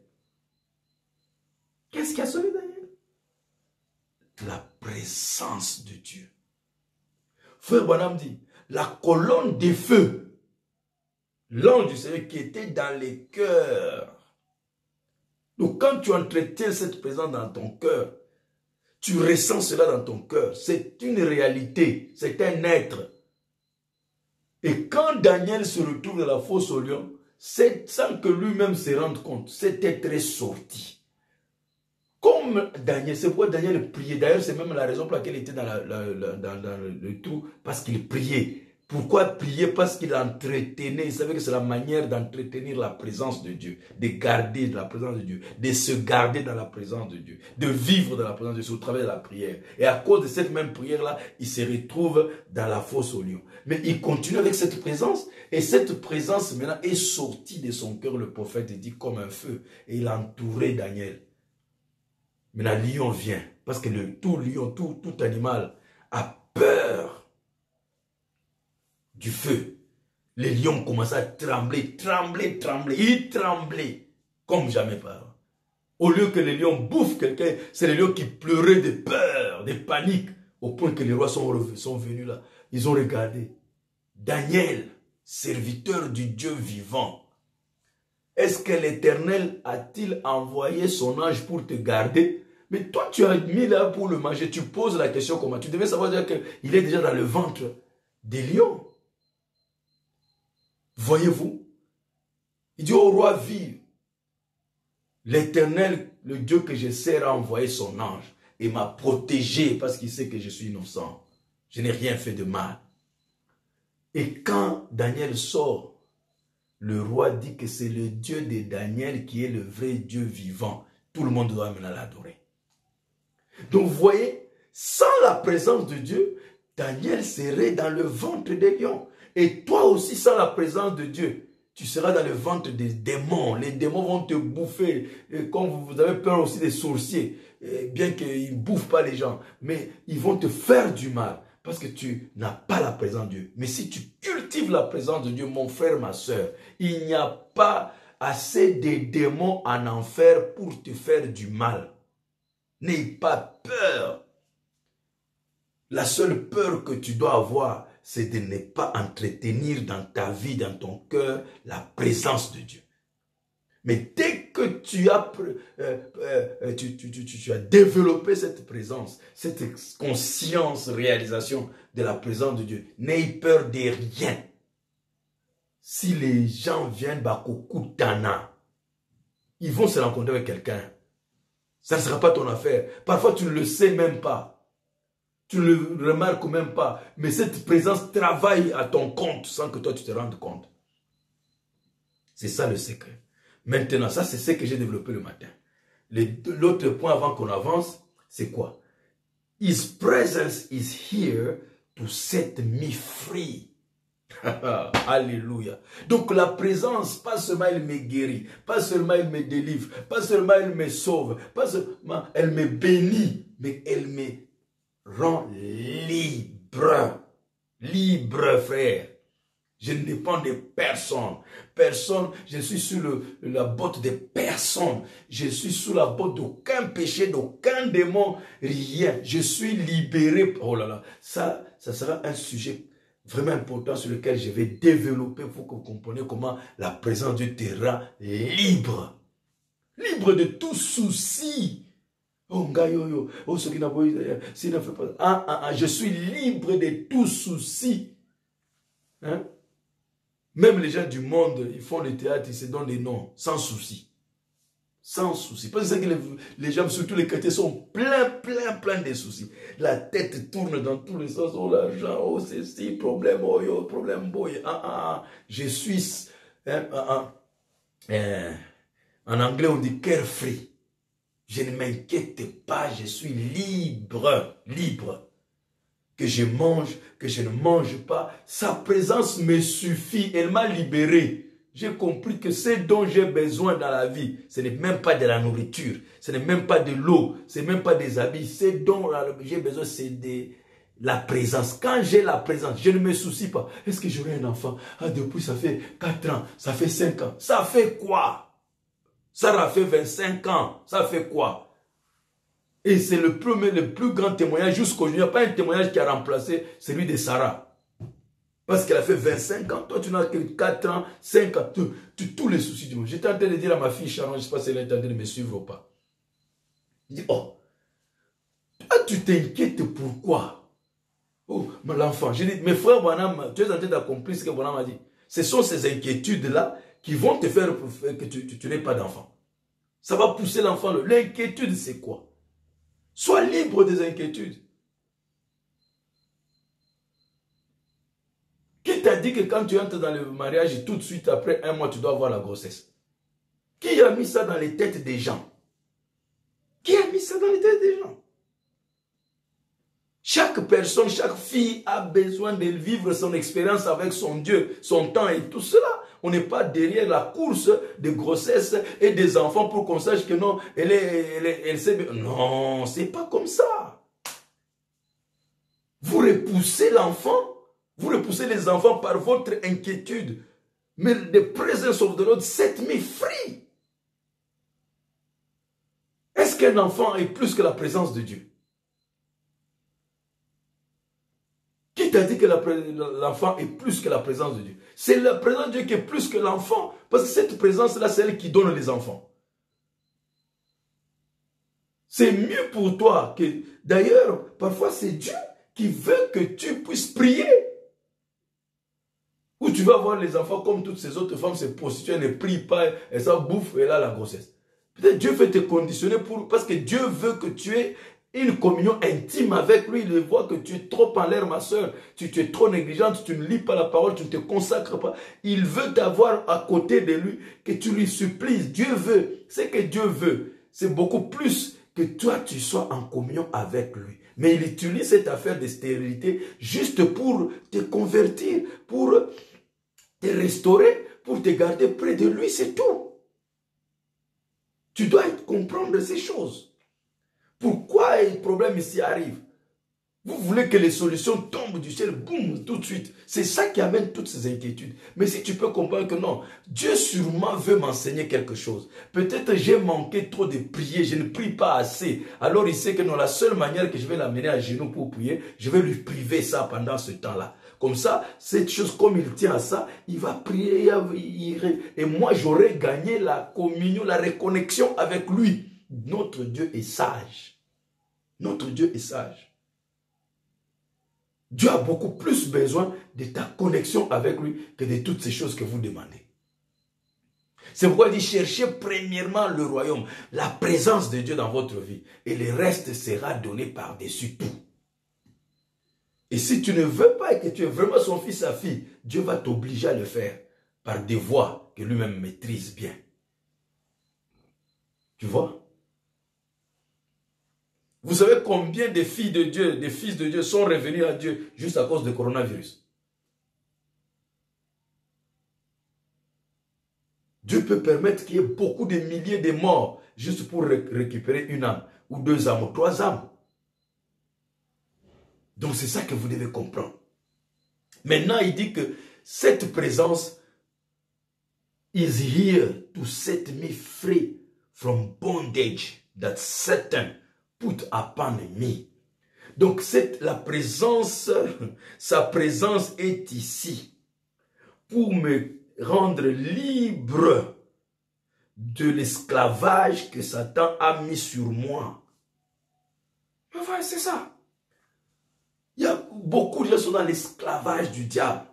Qu'est-ce qui a sauvé Daniel? La présence de Dieu. Frère Branham dit, la colonne de feu, l'ange du Seigneur qui était dans les cœurs. Donc quand tu entretiens cette présence dans ton cœur, tu ressens cela dans ton cœur. C'est une réalité, c'est un être. Et quand Daniel se retrouve dans la fosse au lion, c'est sans que lui-même se rende compte, cet être est sorti. Comme Daniel, c'est pourquoi Daniel priait. D'ailleurs, c'est même la raison pour laquelle il était dans le trou, parce qu'il priait. Pourquoi prier? Parce qu'il entretenait. Il savait que c'est la manière d'entretenir la présence de Dieu, de garder la présence de Dieu, de se garder dans la présence de Dieu, de vivre dans la présence de Dieu au travers de la prière. Et à cause de cette même prière-là, il se retrouve dans la fosse au lion. Mais il continue avec cette présence, et cette présence maintenant est sortie de son cœur, le prophète dit, comme un feu. Et il a entouré Daniel. Maintenant, le lion vient, parce que tout lion, tout animal a peur du feu. Les lions commencent à trembler. Ils tremblaient comme jamais pas. Au lieu que les lions bouffent quelqu'un, c'est les lions qui pleuraient de peur, de panique, au point que les rois sont venus là. Ils ont regardé. Daniel, serviteur du Dieu vivant, est-ce que l'Éternel a-t-il envoyé son ange pour te garder? Mais toi, tu as mis là pour le manger. Tu poses la question comment? Tu devais savoir qu'il est déjà dans le ventre des lions. Voyez-vous? Il dit au roi, vive. L'Éternel, le Dieu que je sers, a envoyé son ange et m'a protégé parce qu'il sait que je suis innocent. Je n'ai rien fait de mal. Et quand Daniel sort, le roi dit que c'est le Dieu de Daniel qui est le vrai Dieu vivant. Tout le monde doit maintenant l'adorer. Donc vous voyez, sans la présence de Dieu, Daniel serait dans le ventre des lions. Et toi aussi, sans la présence de Dieu, tu seras dans le ventre des démons. Les démons vont te bouffer. Et comme vous avez peur aussi des sorciers, bien qu'ils ne bouffent pas les gens, mais ils vont te faire du mal parce que tu n'as pas la présence de Dieu. Mais si tu cultives la présence de Dieu, mon frère, ma soeur, il n'y a pas assez de démons en enfer pour te faire du mal. N'aie pas peur. La seule peur que tu dois avoir, c'est de ne pas entretenir dans ta vie, dans ton cœur, la présence de Dieu. Mais dès que tu as développé cette présence, cette conscience, réalisation de la présence de Dieu, n'aie peur de rien. si les gens viennent Bakokutana, ils vont se rencontrer avec quelqu'un. Ça ne sera pas ton affaire. Parfois, tu ne le sais même pas. Tu ne le remarques même pas. Mais cette présence travaille à ton compte sans que toi, tu te rendes compte. C'est ça le secret. Maintenant, ça, c'est ce que j'ai développé le matin. L'autre point avant qu'on avance, c'est quoi? His presence is here to set me free. Alléluia. Donc la présence, pas seulement elle me guérit, pas seulement elle me délivre, pas seulement elle me sauve, pas seulement elle me bénit, mais elle me rend libre. Libre, frère. Je ne dépends de personne. Personne, je suis sous la botte de personne. Je suis sous la botte d'aucun péché, d'aucun démon, rien. Je suis libéré. Oh là là, ça sera un sujet vraiment important sur lequel je vais développer pour que vous compreniez comment la présence de Dieu te rend libre. Libre de tout souci. Oh, oh, ce qui n'a pas s'il ne fait pas. Je suis libre de tout souci. Hein? Même les gens du monde, ils font le théâtre, ils se donnent des noms, sans souci. Sans souci. Parce que les gens, surtout les chrétiens, sont plein de soucis. La tête tourne dans tous les sens. Oh l'argent, oh ceci, problème, oh yo, problème, boy. Je suis, en anglais on dit carefree. Je ne m'inquiète pas, je suis libre, libre. Que je mange, que je ne mange pas. Sa présence me suffit, elle m'a libéré. J'ai compris que ce dont j'ai besoin dans la vie, ce n'est même pas de la nourriture, ce n'est même pas de l'eau, ce n'est même pas des habits. Ce dont j'ai besoin, c'est de la présence. Quand j'ai la présence, je ne me soucie pas. Est-ce que j'aurai un enfant? Depuis ça fait 4 ans, ça fait 5 ans. Ça fait quoi? Ça a fait 25 ans. Ça fait quoi? Et c'est le plus grand témoignage jusqu'aujourd'hui. Il n'y a pas un témoignage qui a remplacé celui de Sarah. Parce qu'elle a fait 25 ans. Toi, tu n'as que 4 ans, 5 ans. Tous les soucis du monde. J'étais en train de dire à ma fille Sharon, je ne sais pas si elle est en train de me suivre ou pas. Je dis, oh, toi, tu t'inquiètes pourquoi? Oh, l'enfant. Je dis, mes frères, Bonham, tu es en train d'accomplir ce que Bonham a dit. Ce sont ces inquiétudes-là qui vont te faire que tu n'aies pas d'enfant. Ça va pousser l'enfant. L'inquiétude, c'est quoi? Sois libre des inquiétudes. Qui t'a dit que quand tu entres dans le mariage, tout de suite après 1 mois, tu dois avoir la grossesse? Qui a mis ça dans les têtes des gens? Qui a mis ça dans les têtes des gens? Chaque personne, chaque fille a besoin de vivre son expérience avec son Dieu, son temps et tout cela. On n'est pas derrière la course de grossesse et des enfants pour qu'on sache que non, elle sait bien. Non, c'est pas comme ça. Vous repoussez l'enfant, vous repoussez les enfants par votre inquiétude. Mais the presence of the Lord set me free. Est-ce qu'un enfant est plus que la présence de Dieu? Qui t'a dit que l'enfant est plus que la présence de Dieu? C'est la présence de Dieu qui est plus que l'enfant. Parce que cette présence-là, c'est elle qui donne les enfants. C'est mieux pour toi que... D'ailleurs, parfois, c'est Dieu qui veut que tu puisses prier. Ou tu vas voir les enfants comme toutes ces autres femmes se prostituent, elles ne prient pas, elles s'en bouffent et là, la grossesse. Peut-être Dieu veut te conditionner parce que Dieu veut que tu aies une communion intime avec lui. Il voit que tu es trop en l'air, ma soeur. Tu es trop négligente, tu ne lis pas la parole, tu ne te consacres pas. Il veut t'avoir à côté de lui, que tu lui supplies. Dieu veut. Ce que Dieu veut, c'est beaucoup plus que toi, tu sois en communion avec lui. Mais il utilise cette affaire de stérilité juste pour te convertir, pour te restaurer, pour te garder près de lui, c'est tout. Tu dois comprendre ces choses. Pourquoi le problème ici arrive? Vous voulez que les solutions tombent du ciel, boum, tout de suite. C'est ça qui amène toutes ces inquiétudes. Mais si tu peux comprendre que non, Dieu sûrement veut m'enseigner quelque chose. Peut-être j'ai manqué trop de prier, je ne prie pas assez. Alors il sait que non, la seule manière que je vais l'amener à genoux pour prier, je vais lui priver ça pendant ce temps-là. Comme ça, cette chose, comme il tient à ça, il va prier et moi j'aurai gagné la communion, la reconnexion avec lui. Notre Dieu est sage. Notre Dieu est sage. Dieu a beaucoup plus besoin de ta connexion avec lui que de toutes ces choses que vous demandez. C'est pourquoi il dit, cherchez premièrement le royaume, la présence de Dieu dans votre vie. Et le reste sera donné par-dessus tout. Et si tu ne veux pas et que tu es vraiment son fils, sa fille, Dieu va t'obliger à le faire par des voies que lui-même maîtrise bien. Tu vois? Vous savez combien de filles de Dieu, des fils de Dieu sont revenus à Dieu juste à cause du coronavirus? Dieu peut permettre qu'il y ait beaucoup de milliers de morts juste pour récupérer une âme, ou deux âmes, ou trois âmes. Donc c'est ça que vous devez comprendre. Maintenant, il dit que cette présence is here to set me free from bondage that Satan put upon me. Donc la présence, sa présence est ici pour me rendre libre de l'esclavage que Satan a mis sur moi. Enfin, c'est ça. Il y a beaucoup de gens qui sont dans l'esclavage du diable.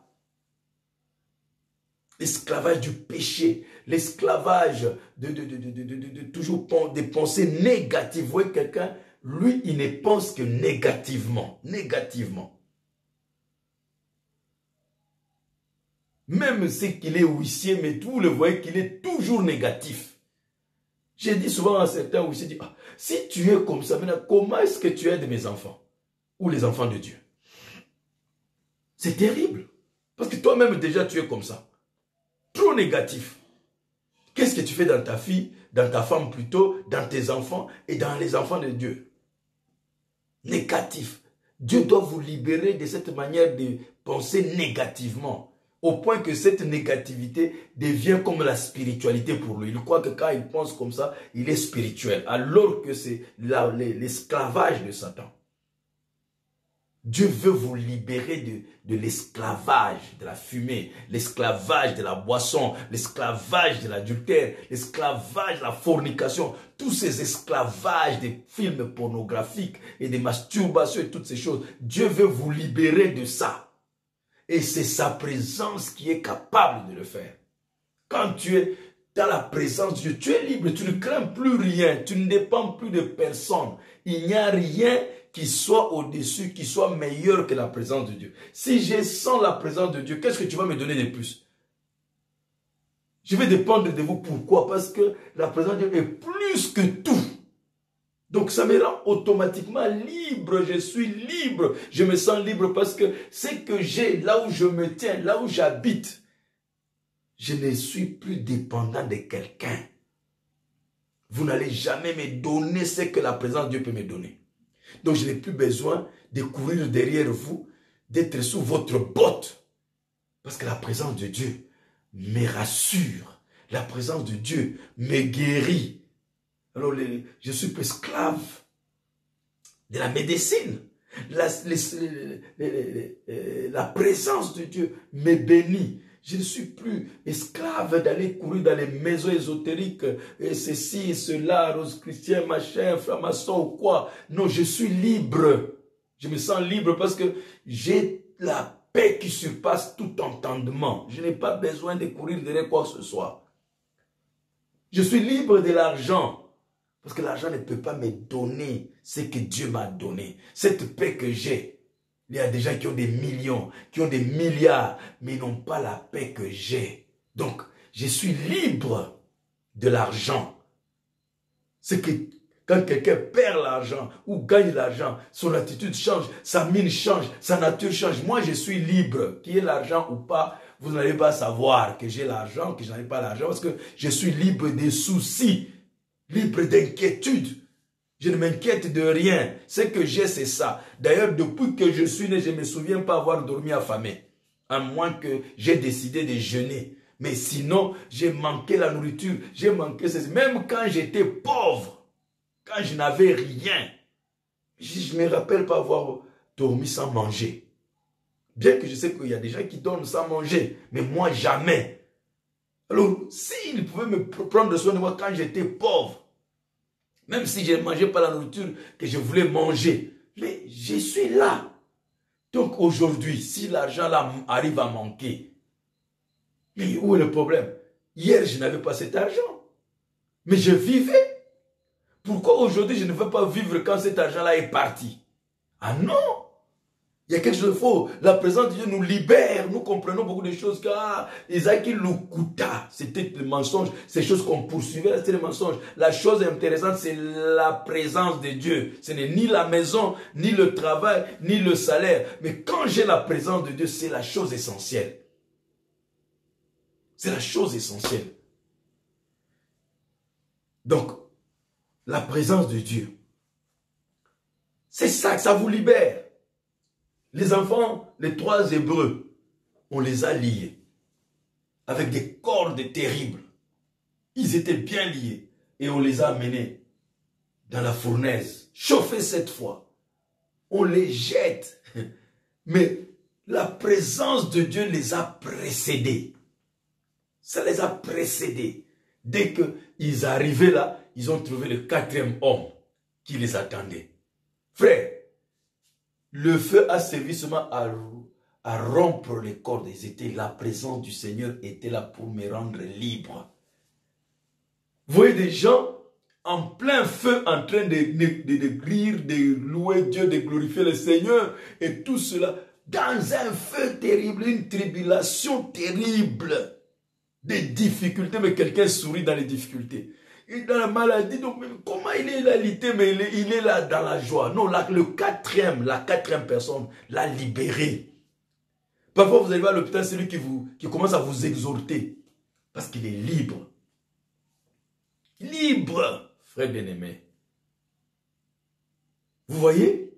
L'esclavage du péché. L'esclavage de toujours des pensées négatives. Vous voyez quelqu'un, lui, il ne pense que négativement. Négativement. Même si qu'il est huissier, mais vous le voyez qu'il est toujours négatif. J'ai dit souvent à certains huissiers, ah, si tu es comme ça, maintenant, comment est-ce que tu aides mes enfants? Ou les enfants de Dieu? C'est terrible. Parce que toi-même, déjà, tu es comme ça. Trop négatif. Qu'est-ce que tu fais dans ta fille, dans ta femme plutôt, dans tes enfants et dans les enfants de Dieu? Négatif. Dieu doit vous libérer de cette manière de penser négativement. Au point que cette négativité devient comme la spiritualité pour lui. Il croit que quand il pense comme ça, il est spirituel. Alors que c'est l'esclavage de Satan. Dieu veut vous libérer de l'esclavage de la fumée, l'esclavage de la boisson, l'esclavage de l'adultère, l'esclavage de la fornication, tous ces esclavages des films pornographiques et des masturbations et toutes ces choses. Dieu veut vous libérer de ça. Et c'est sa présence qui est capable de le faire. Quand tu es dans la présence de Dieu, tu es libre, tu ne crains plus rien, tu ne dépends plus de personne. Il n'y a rien qui soit au-dessus, qui soit meilleur que la présence de Dieu. Si je sens la présence de Dieu, qu'est-ce que tu vas me donner de plus? Je vais dépendre de vous. Pourquoi? Parce que la présence de Dieu est plus que tout. Donc ça me rend automatiquement libre, je suis libre, je me sens libre parce que ce que j'ai, là où je me tiens, là où j'habite, je ne suis plus dépendant de quelqu'un. Vous n'allez jamais me donner ce que la présence de Dieu peut me donner. Donc je n'ai plus besoin de courir derrière vous, d'être sous votre botte. Parce que la présence de Dieu me rassure, la présence de Dieu me guérit. Alors, je suis esclave de la médecine. La présence de Dieu me bénit. Je ne suis plus esclave d'aller courir dans les maisons ésotériques, et ceci, cela, rose chrétien, machin, franc-maçon ou quoi. Non, je suis libre. Je me sens libre parce que j'ai la paix qui surpasse tout entendement. Je n'ai pas besoin de courir derrière quoi que ce soit. Je suis libre de l'argent. Parce que l'argent ne peut pas me donner ce que Dieu m'a donné. Cette paix que j'ai. Il y a des gens qui ont des millions, qui ont des milliards, mais ils n'ont pas la paix que j'ai. Donc, je suis libre de l'argent. C'est que quand quelqu'un perd l'argent ou gagne l'argent, son attitude change, sa mine change, sa nature change. Moi, je suis libre. Qu'il y ait l'argent ou pas, vous n'allez pas savoir que j'ai l'argent, que je n'ai pas l'argent, parce que je suis libre des soucis. Libre d'inquiétude. Je ne m'inquiète de rien. Ce que j'ai, c'est ça. D'ailleurs, depuis que je suis né, je ne me souviens pas avoir dormi affamé. À moins que j'ai décidé de jeûner. Mais sinon, j'ai manqué la nourriture. J'ai manqué ceci. Même quand j'étais pauvre, quand je n'avais rien, je ne me rappelle pas avoir dormi sans manger. Bien que je sais qu'il y a des gens qui dorment sans manger. Mais moi, jamais. Alors, s'il pouvait me prendre soin de moi quand j'étais pauvre, même si je ne mangeais pas la nourriture que je voulais manger, mais je suis là. Donc aujourd'hui, si l'argent là arrive à manquer, mais où est le problème? Hier, je n'avais pas cet argent, mais je vivais. Pourquoi aujourd'hui, je ne veux pas vivre quand cet argent-là est parti? Ah non! Il y a quelque chose de faux. La présence de Dieu nous libère. Nous comprenons beaucoup de choses. Car Isaac, il nous coûta. C'était le mensonge. Ces choses qu'on poursuivait, c'était le mensonge. La chose intéressante, c'est la présence de Dieu. Ce n'est ni la maison, ni le travail, ni le salaire. Mais quand j'ai la présence de Dieu, c'est la chose essentielle. C'est la chose essentielle. Donc, la présence de Dieu, c'est ça que ça vous libère. Les enfants, les 3 Hébreux, on les a liés avec des cordes terribles. Ils étaient bien liés et on les a amenés dans la fournaise, chauffés 7 fois. On les jette, mais la présence de Dieu les a précédés. Ça les a précédés. Dès qu'ils arrivaient là, ils ont trouvé le 4e homme qui les attendait. Frère, le feu a servi seulement à rompre les cordes. La présence du Seigneur était là pour me rendre libre. Vous voyez des gens en plein feu en train de rire, de louer Dieu, de glorifier le Seigneur et tout cela dans un feu terrible, une tribulation terrible, des difficultés, mais quelqu'un sourit dans les difficultés. Il est dans la maladie, donc comment il est réalité, mais il est là dans la joie. Non, la 4e personne l'a libéré. Parfois, vous arrivez à l'hôpital, c'est lui qui commence à vous exhorter. Parce qu'il est libre. Libre, frère bien-aimé. Vous voyez?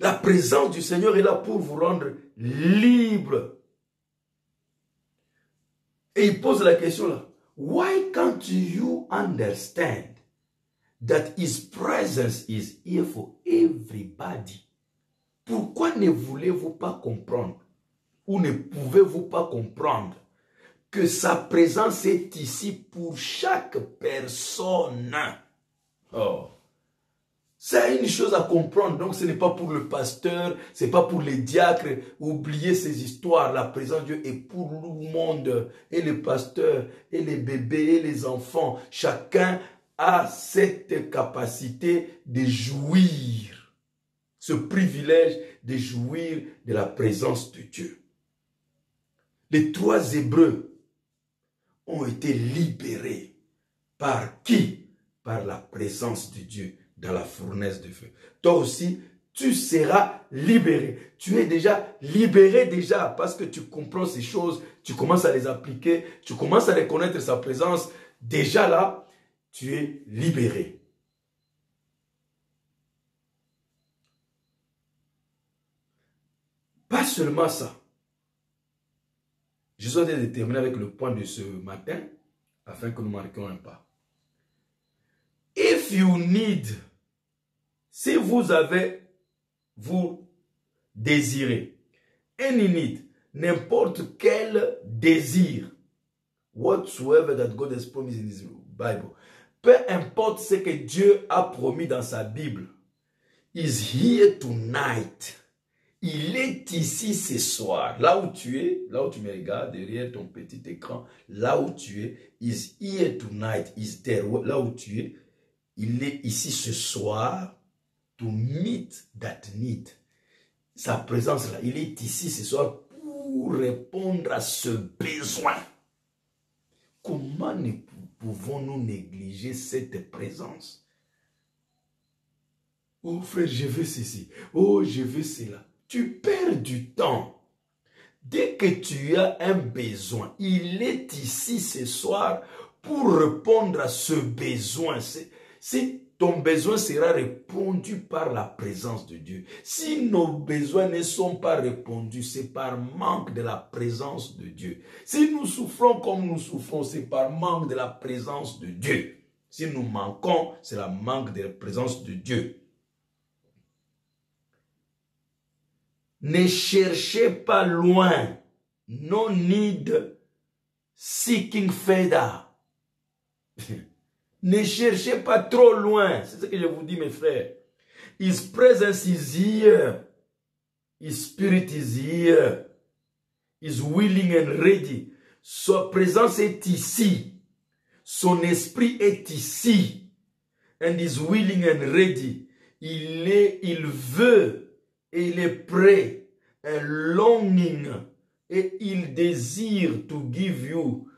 La présence du Seigneur est là pour vous rendre libre. Et il pose la question là. Why can't you understand that His presence is here for everybody? Pourquoi ne voulez-vous pas comprendre ou ne pouvez-vous pas comprendre que sa présence est ici pour chaque personne? Oh. C'est une chose à comprendre. Donc ce n'est pas pour le pasteur, ce n'est pas pour les diacres. Oubliez ces histoires. La présence de Dieu est pour tout le monde. Et les pasteurs, et les bébés, et les enfants. Chacun a cette capacité de jouir. Ce privilège de jouir de la présence de Dieu. Les 3 Hébreux ont été libérés. Par qui? Par la présence de Dieu. Dans la fournaise de feu. Toi aussi, tu seras libéré. Tu es déjà libéré déjà parce que tu comprends ces choses, tu commences à les appliquer, tu commences à reconnaître sa présence. Déjà là, tu es libéré. Pas seulement ça. Je souhaite terminer avec le point de ce matin afin que nous marquions un pas. If you need, si vous désirez, any need, n'importe quel désir, whatsoever that God has promised in His Bible, peu importe ce que Dieu a promis dans sa Bible, is here tonight. Il est ici ce soir. Là où tu es, là où tu me regardes, derrière ton petit écran, là où tu es, is here tonight, is there. Là où tu es, il est ici ce soir to meet that need. Sa présence là, il est ici ce soir pour répondre à ce besoin. Comment pouvons-nous négliger cette présence? Oh frère, je veux ceci. Oh, je veux cela. Tu perds du temps. Dès que tu as un besoin, il est ici ce soir pour répondre à ce besoin. Si ton besoin sera répondu par la présence de Dieu. Si nos besoins ne sont pas répondus, c'est par manque de la présence de Dieu. Si nous souffrons comme nous souffrons, c'est par manque de la présence de Dieu. Si nous manquons, c'est la manque de la présence de Dieu. Ne cherchez pas loin. No need seeking further. Ne cherchez pas trop loin. C'est ce que je vous dis, mes frères. His presence is here. His spirit is here. Is willing and ready. Sa présence est ici. Son esprit est ici. And is willing and ready. Il veut et il est prêt. Un longing. Et il désire to give you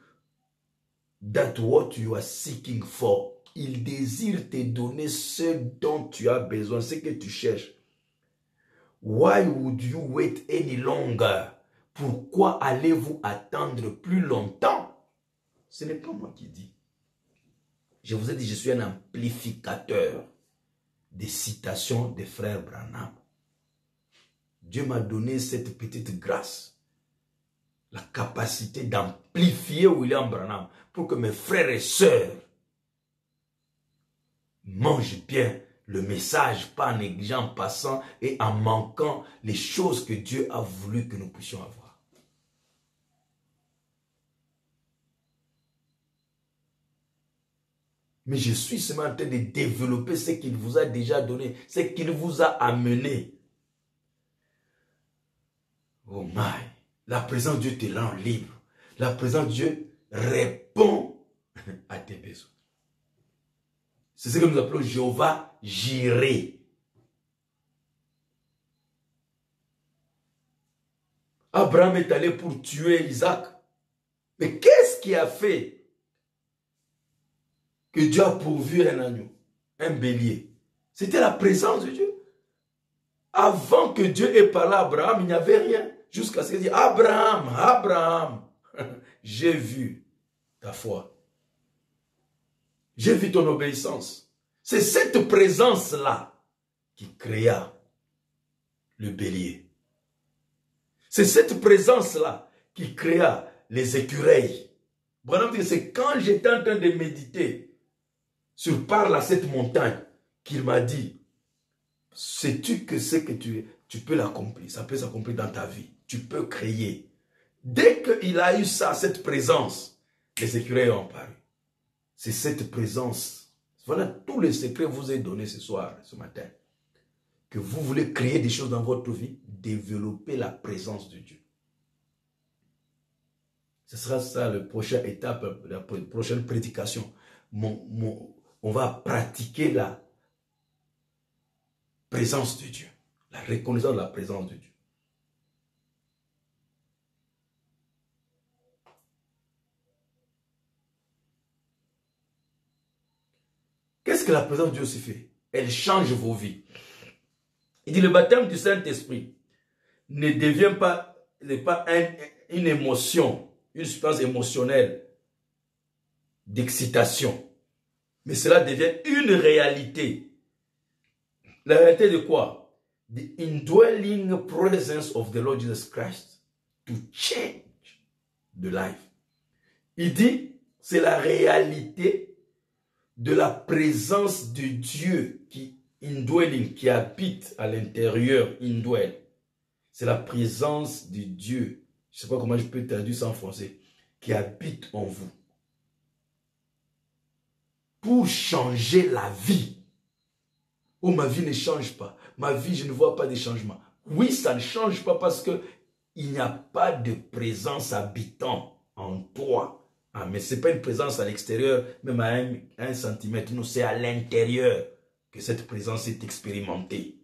that what you are seeking for. Il désire te donner ce dont tu as besoin, ce que tu cherches. Why would you wait any longer? Pourquoi allez-vous attendre plus longtemps? Ce n'est pas moi qui dis. Je vous ai dit, je suis un amplificateur des citations des frères Branham. Dieu m'a donné cette petite grâce, la capacité d'amplifier William Branham pour que mes frères et sœurs mangent bien le message, pas en négligeant, en passant et en manquant les choses que Dieu a voulu que nous puissions avoir. Mais je suis seulement en train de développer ce qu'il vous a déjà donné, ce qu'il vous a amené. Oh my, la présence de Dieu te rend libre. La présence de Dieu répond à tes besoins. C'est ce que nous appelons Jéhovah Jireh. Abraham est allé pour tuer Isaac. Mais qu'est-ce qui a fait que Dieu a pourvu un agneau, un bélier? C'était la présence de Dieu. Avant que Dieu ait parlé à Abraham, il n'y avait rien. Jusqu'à ce qu'il dise, Abraham, Abraham, j'ai vu ta foi. J'ai vu ton obéissance. C'est cette présence-là qui créa le bélier. C'est cette présence-là qui créa les écureuils. C'est quand j'étais en train de méditer sur parle à cette montagne qu'il m'a dit, sais-tu que c'est que tu peux l'accomplir, ça peut s'accomplir dans ta vie, tu peux créer. Dès qu'il a eu ça, cette présence, les écureuils ont paru. C'est cette présence. Voilà tous les secrets que je vous ai donnés ce soir, ce matin. Que vous voulez créer des choses dans votre vie, développer la présence de Dieu. Ce sera ça la prochaine étape, la prochaine prédication. On va pratiquer la présence de Dieu. La reconnaissance de la présence de Dieu. Qu'est-ce que la présence de Dieu se fait? Elle change vos vies. Il dit le baptême du Saint-Esprit ne devient pas, une émotion, une substance émotionnelle d'excitation. Mais cela devient une réalité. La réalité de quoi? The indwelling presence of the Lord Jesus Christ to change the life. Il dit, c'est la réalité de la présence de Dieu qui indwelling, qui habite à l'intérieur, indwell. C'est la présence de Dieu. Je ne sais pas comment je peux traduire ça en français. Qui habite en vous. Pour changer la vie. Oh, ma vie ne change pas. Ma vie, je ne vois pas de changement. Oui, ça ne change pas parce que il n'y a pas de présence habitant en toi. Ah, mais ce n'est pas une présence à l'extérieur, même à un centimètre. Non, c'est à l'intérieur que cette présence est expérimentée.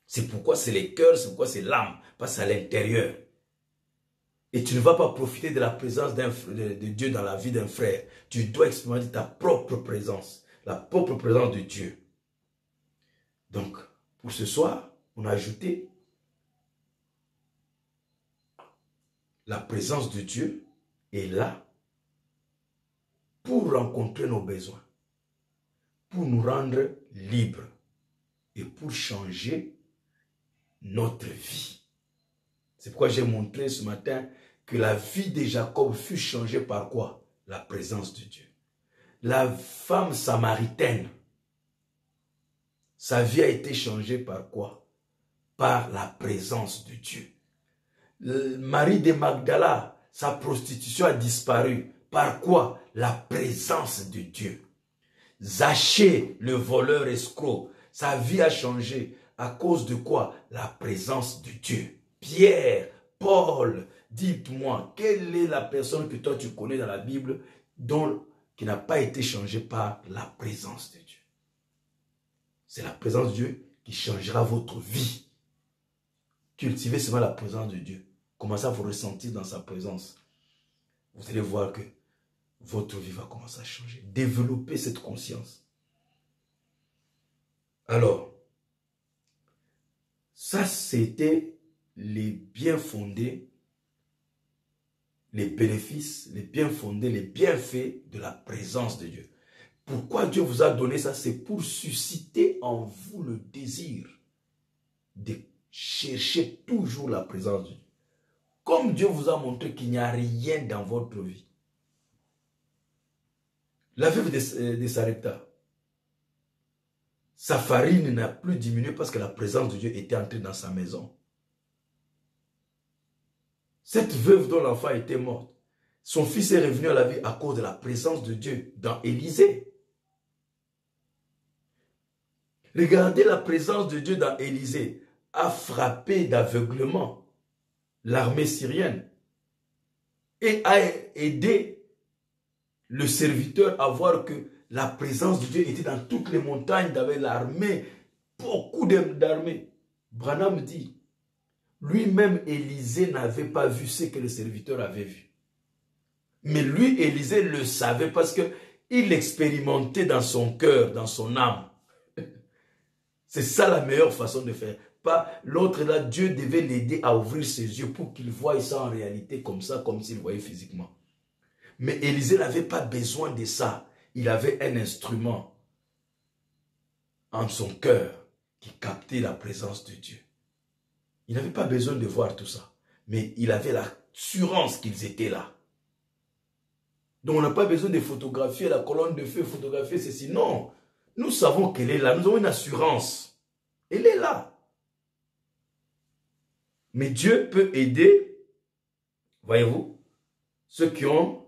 C'est pourquoi c'est les cœurs, c'est pourquoi c'est l'âme, parce que c'est à l'intérieur. Et tu ne vas pas profiter de la présence de Dieu dans la vie d'un frère. Tu dois expérimenter ta propre présence, la propre présence de Dieu. Donc, pour ce soir, on a ajouté la présence de Dieu est là pour rencontrer nos besoins, pour nous rendre libres et pour changer notre vie. C'est pourquoi j'ai montré ce matin que la vie de Jacob fut changée par quoi? La présence de Dieu. La femme samaritaine, sa vie a été changée par quoi? Par la présence de Dieu. Marie de Magdala, sa prostitution a disparu. Par quoi? La présence de Dieu. Zachée, le voleur escroc, sa vie a changé À cause de quoi? La présence de Dieu. Pierre, Paul, dites-moi, quelle est la personne que toi tu connais dans la Bible qui n'a pas été changée par la présence de Dieu? C'est la présence de Dieu qui changera votre vie. Cultivez seulement la présence de Dieu. Commencez à vous ressentir dans sa présence. Vous allez voir que votre vie va commencer à changer. Développez cette conscience. Alors, ça c'était les bien fondés, les bénéfices, les bien fondés, les bienfaits de la présence de Dieu. Pourquoi Dieu vous a donné ça? C'est pour susciter en vous le désir de chercher toujours la présence de Dieu. Comme Dieu vous a montré qu'il n'y a rien dans votre vie. La veuve de Sarepta, sa farine n'a plus diminué parce que la présence de Dieu était entrée dans sa maison. Cette veuve dont l'enfant était mort, son fils est revenu à la vie à cause de la présence de Dieu dans Élisée. Regardez, la présence de Dieu dans Élisée a frappé d'aveuglement l'armée syrienne et a aidé le serviteur à voir que la présence de Dieu était dans toutes les montagnes avec l'armée, beaucoup d'armées. Branham dit, lui-même Élisée n'avait pas vu ce que le serviteur avait vu. Mais lui, Élisée, le savait parce qu'il expérimentait dans son cœur, dans son âme. C'est ça la meilleure façon de faire. Pas l'autre là, Dieu devait l'aider à ouvrir ses yeux pour qu'il voie ça en réalité comme ça, comme s'il voyait physiquement. Mais Élisée n'avait pas besoin de ça. Il avait un instrument en son cœur qui captait la présence de Dieu. Il n'avait pas besoin de voir tout ça. Mais il avait l'assurance qu'ils étaient là. Donc on n'a pas besoin de photographier la colonne de feu, photographier ceci. Non, nous savons qu'elle est là. Nous avons une assurance. Elle est là. Mais Dieu peut aider, voyez-vous, ceux qui ont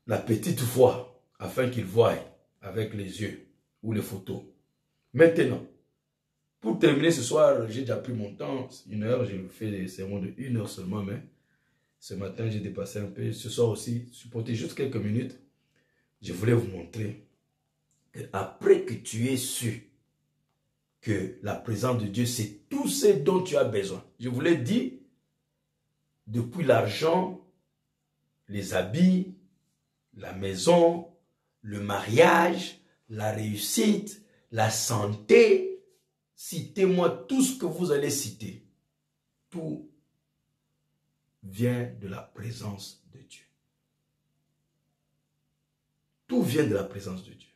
la petite foi, afin qu'ils voient avec les yeux ou les photos. Maintenant, pour terminer ce soir, j'ai déjà pris mon temps, 1 heure, j'ai fait des sermons de 1 heure seulement, mais ce matin, j'ai dépassé un peu. Ce soir aussi, supportez juste quelques minutes. Je voulais vous montrer qu'après que tu aies su que la présence de Dieu, c'est tout ce dont tu as besoin. Je vous l'ai dit, depuis l'argent, les habits, la maison, le mariage, la réussite, la santé. Citez-moi tout ce que vous allez citer. Tout vient de la présence de Dieu. Tout vient de la présence de Dieu.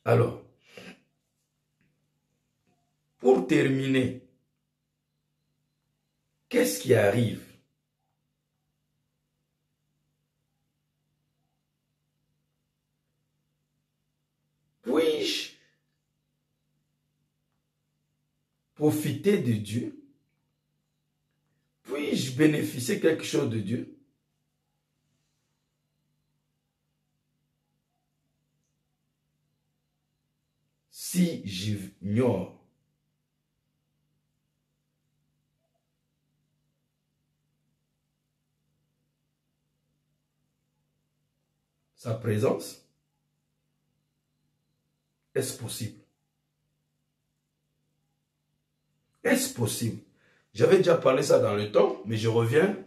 Alors, pour terminer, qu'est-ce qui arrive? Puis-je profiter de Dieu? Puis-je bénéficier quelque chose de Dieu? Si j'ignore sa présence, est-ce possible? Est-ce possible? J'avais déjà parlé ça dans le temps, mais je reviens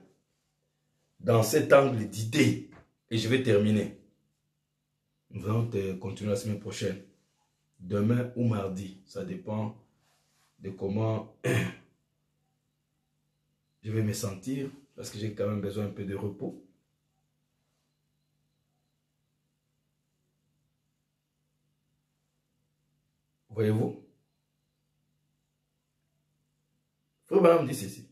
dans cet angle d'idée et je vais terminer. Nous allons continuer la semaine prochaine, demain ou mardi, ça dépend de comment je vais me sentir, parce que j'ai quand même besoin un peu de repos. Voyez-vous? Frère Branham dit ceci.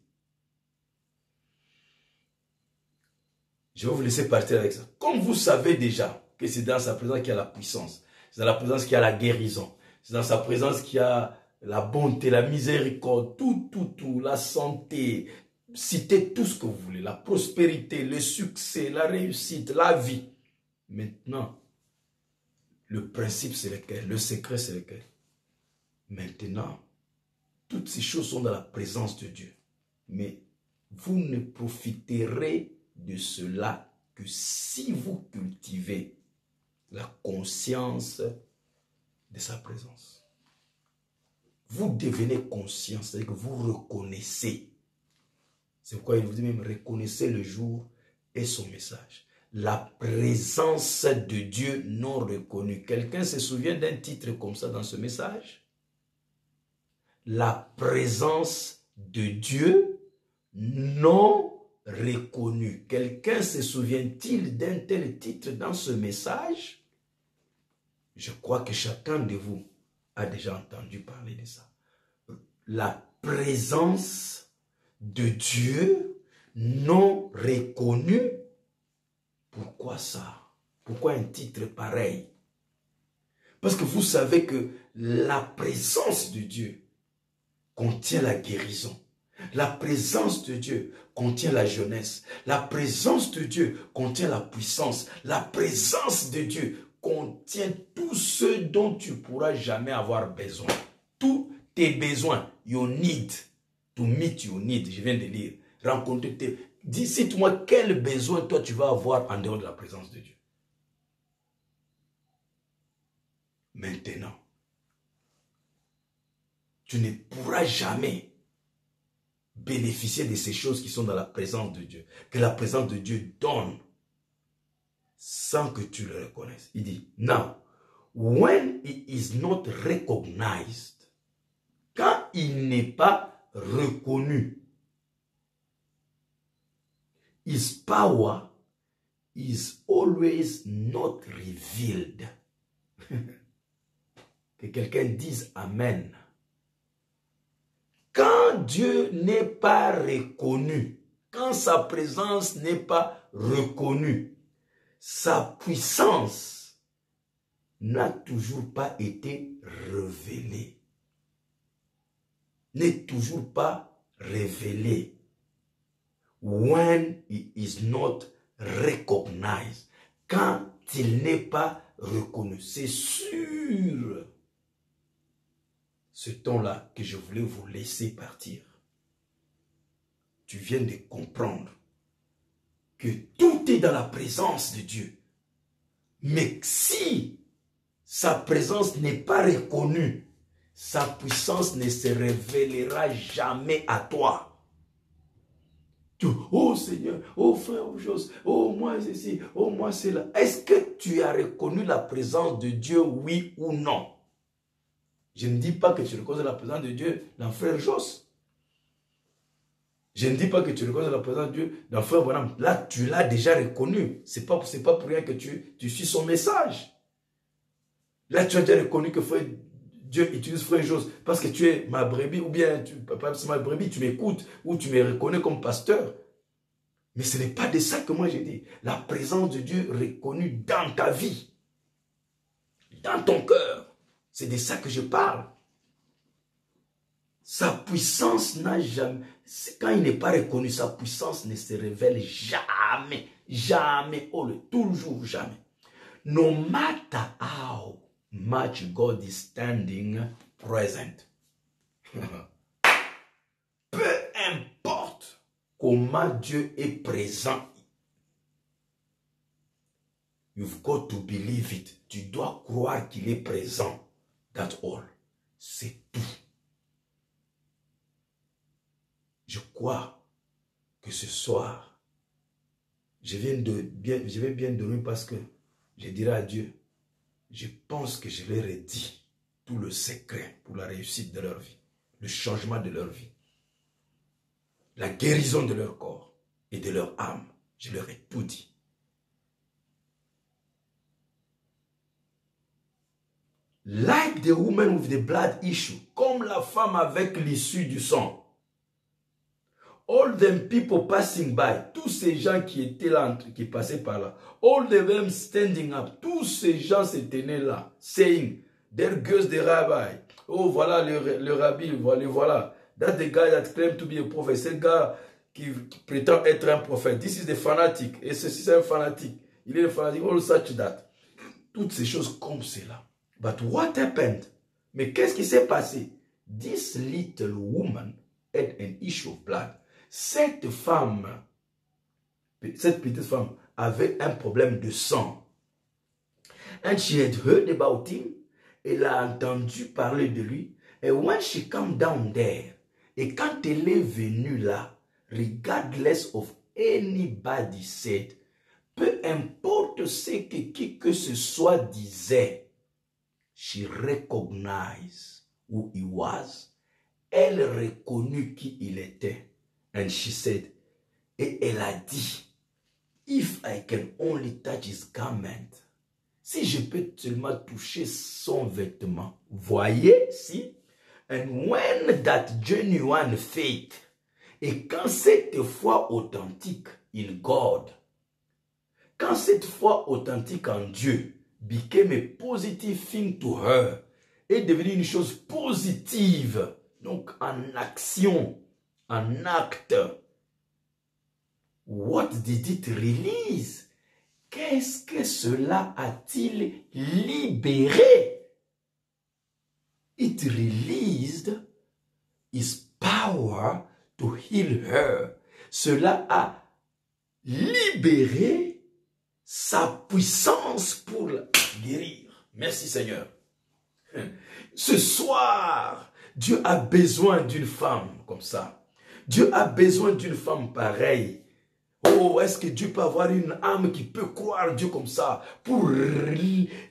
Je vais vous laisser partir avec ça. Comme vous savez déjà que c'est dans sa présence qu'il y a la puissance, c'est dans la présence qu'il y a la guérison, c'est dans sa présence qu'il y a la bonté, la miséricorde, tout, la santé, citez tout ce que vous voulez, la prospérité, le succès, la réussite, la vie. Maintenant, le principe c'est lequel? Le secret c'est lequel? Maintenant, toutes ces choses sont dans la présence de Dieu. Mais vous ne profiterez de cela que si vous cultivez la conscience de sa présence. Vous devenez conscient, c'est-à-dire que vous reconnaissez. C'est pourquoi il vous dit même, reconnaissez le jour et son message. La présence de Dieu non reconnue. Quelqu'un se souvient d'un titre comme ça dans ce message? La présence de Dieu non reconnue. Quelqu'un se souvient-il d'un tel titre dans ce message? Je crois que chacun de vous a déjà entendu parler de ça. La présence de Dieu non reconnue. Pourquoi ça? Pourquoi un titre pareil? Parce que vous savez que la présence de Dieu contient la guérison. La présence de Dieu contient la jeunesse. La présence de Dieu contient la puissance. La présence de Dieu contient tout ce dont tu ne pourras jamais avoir besoin. Tous tes besoins, you need to meet your need. Je viens de lire. Rencontrer tes... Dis, cite-moi quel besoin toi tu vas avoir en dehors de la présence de Dieu. Maintenant, tu ne pourras jamais bénéficier de ces choses qui sont dans la présence de Dieu, que la présence de Dieu donne, sans que tu le reconnaisses. Il dit, now, when it is not recognized, quand il n'est pas reconnu, his power is always not revealed. Que quelqu'un dise Amen. Quand Dieu n'est pas reconnu, quand sa présence n'est pas reconnue, sa puissance n'a toujours pas été révélée. N'est toujours pas révélée. When it is not recognized. Quand il n'est pas reconnu. C'est sûr. Ce temps-là que je voulais vous laisser partir. Tu viens de comprendre que tout est dans la présence de Dieu. Mais si sa présence n'est pas reconnue, sa puissance ne se révélera jamais à toi. Tu, oh Seigneur, oh frère, oh chose, oh moi ceci, oh moi cela. Est-ce que tu as reconnu la présence de Dieu, oui ou non? Je ne dis pas que tu reconnais la présence de Dieu dans frère Jos. Je ne dis pas que tu reconnais la présence de Dieu dans frère Bonham. Là, tu l'as déjà reconnu. Ce n'est pas pour rien que tu suis son message. Là, tu as déjà reconnu que frère Dieu utilise frère Jos parce que tu es ma brebis, ou bien c'est ma brebis, tu m'écoutes, ou tu me reconnais comme pasteur. Mais ce n'est pas de ça que moi j'ai dit. La présence de Dieu reconnue dans ta vie, dans ton cœur. C'est de ça que je parle. Sa puissance n'a jamais... Quand il n'est pas reconnu, sa puissance ne se révèle jamais. Jamais. Oh, toujours jamais. No matter how much God is standing present. Peu importe comment Dieu est présent. You've got to believe it. Tu dois croire qu'il est présent. That's all. C'est tout. Je crois que ce soir, je vais bien dormir parce que je dirai à Dieu, je pense que je leur ai dit tout le secret pour la réussite de leur vie, le changement de leur vie, la guérison de leur corps et de leur âme. Je leur ai tout dit. Like the woman with the blood issue, comme la femme avec l'issue du sang. All them people passing by, tous ces gens qui étaient là, qui passaient par là. All of them standing up, tous ces gens se tenaient là, saying, there goes the rabbi. Oh, voilà le rabbi, voilà. That's the guy that claims to be a prophet. C'est le gars qui prétend être un prophète. This is the fanatic. Et ceci, c'est un fanatique. Il est le fanatique. All such that. Toutes ces choses comme cela. But what happened? Mais qu'est-ce qui s'est passé? This little woman had an issue of blood. Cette petite femme avait un problème de sang. And she had heard about him. Elle a entendu parler de lui. And when she came down there, et quand elle est venue là, regardless of anybody said, peu importe ce que qui que ce soit disait, she recognized who he was. Elle reconnut qui il était. And she said, et elle a dit, if I can only touch his garment, si je peux seulement toucher son vêtement. Voyez, si. And when that genuine faith, et quand cette foi authentique in God, quand cette foi authentique en Dieu became a positive thing to her, est devenue une chose positive, donc en action, en acte, what did it release? Qu'est-ce que cela a-t-il libéré? It released his power to heal her. Cela a libéré sa puissance pour la guérir. Merci Seigneur. Ce soir, Dieu a besoin d'une femme comme ça. Dieu a besoin d'une femme pareille. Oh, est-ce que Dieu peut avoir une âme qui peut croire Dieu comme ça pour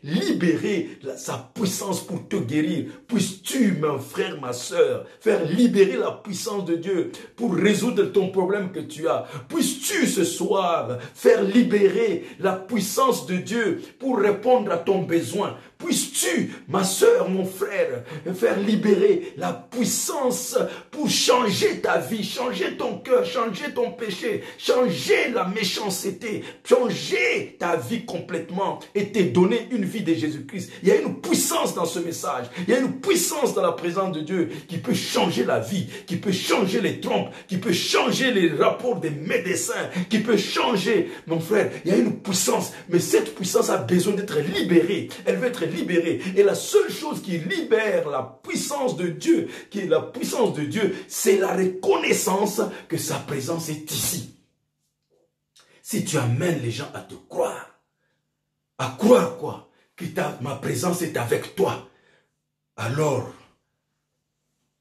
libérer sa puissance pour te guérir? Puisses-tu, mon frère, ma soeur, faire libérer la puissance de Dieu pour résoudre ton problème que tu as? Puisses-tu ce soir faire libérer la puissance de Dieu pour répondre à ton besoin? Puisses-tu, ma soeur, mon frère, faire libérer la puissance pour changer ta vie, changer ton cœur, changer ton péché, changer la méchanceté, changer ta vie complètement et te donner une vie de Jésus-Christ. Il y a une puissance dans ce message. Il y a une puissance dans la présence de Dieu qui peut changer la vie, qui peut changer les trompes, qui peut changer les rapports des médecins, qui peut changer, mon frère, il y a une puissance, mais cette puissance a besoin d'être libérée. Elle veut être libérée. Et la seule chose qui libère la puissance de Dieu, qui est la puissance de Dieu, c'est la reconnaissance que sa présence est ici. Si tu amènes les gens à te croire quoi? Que ma présence est avec toi, alors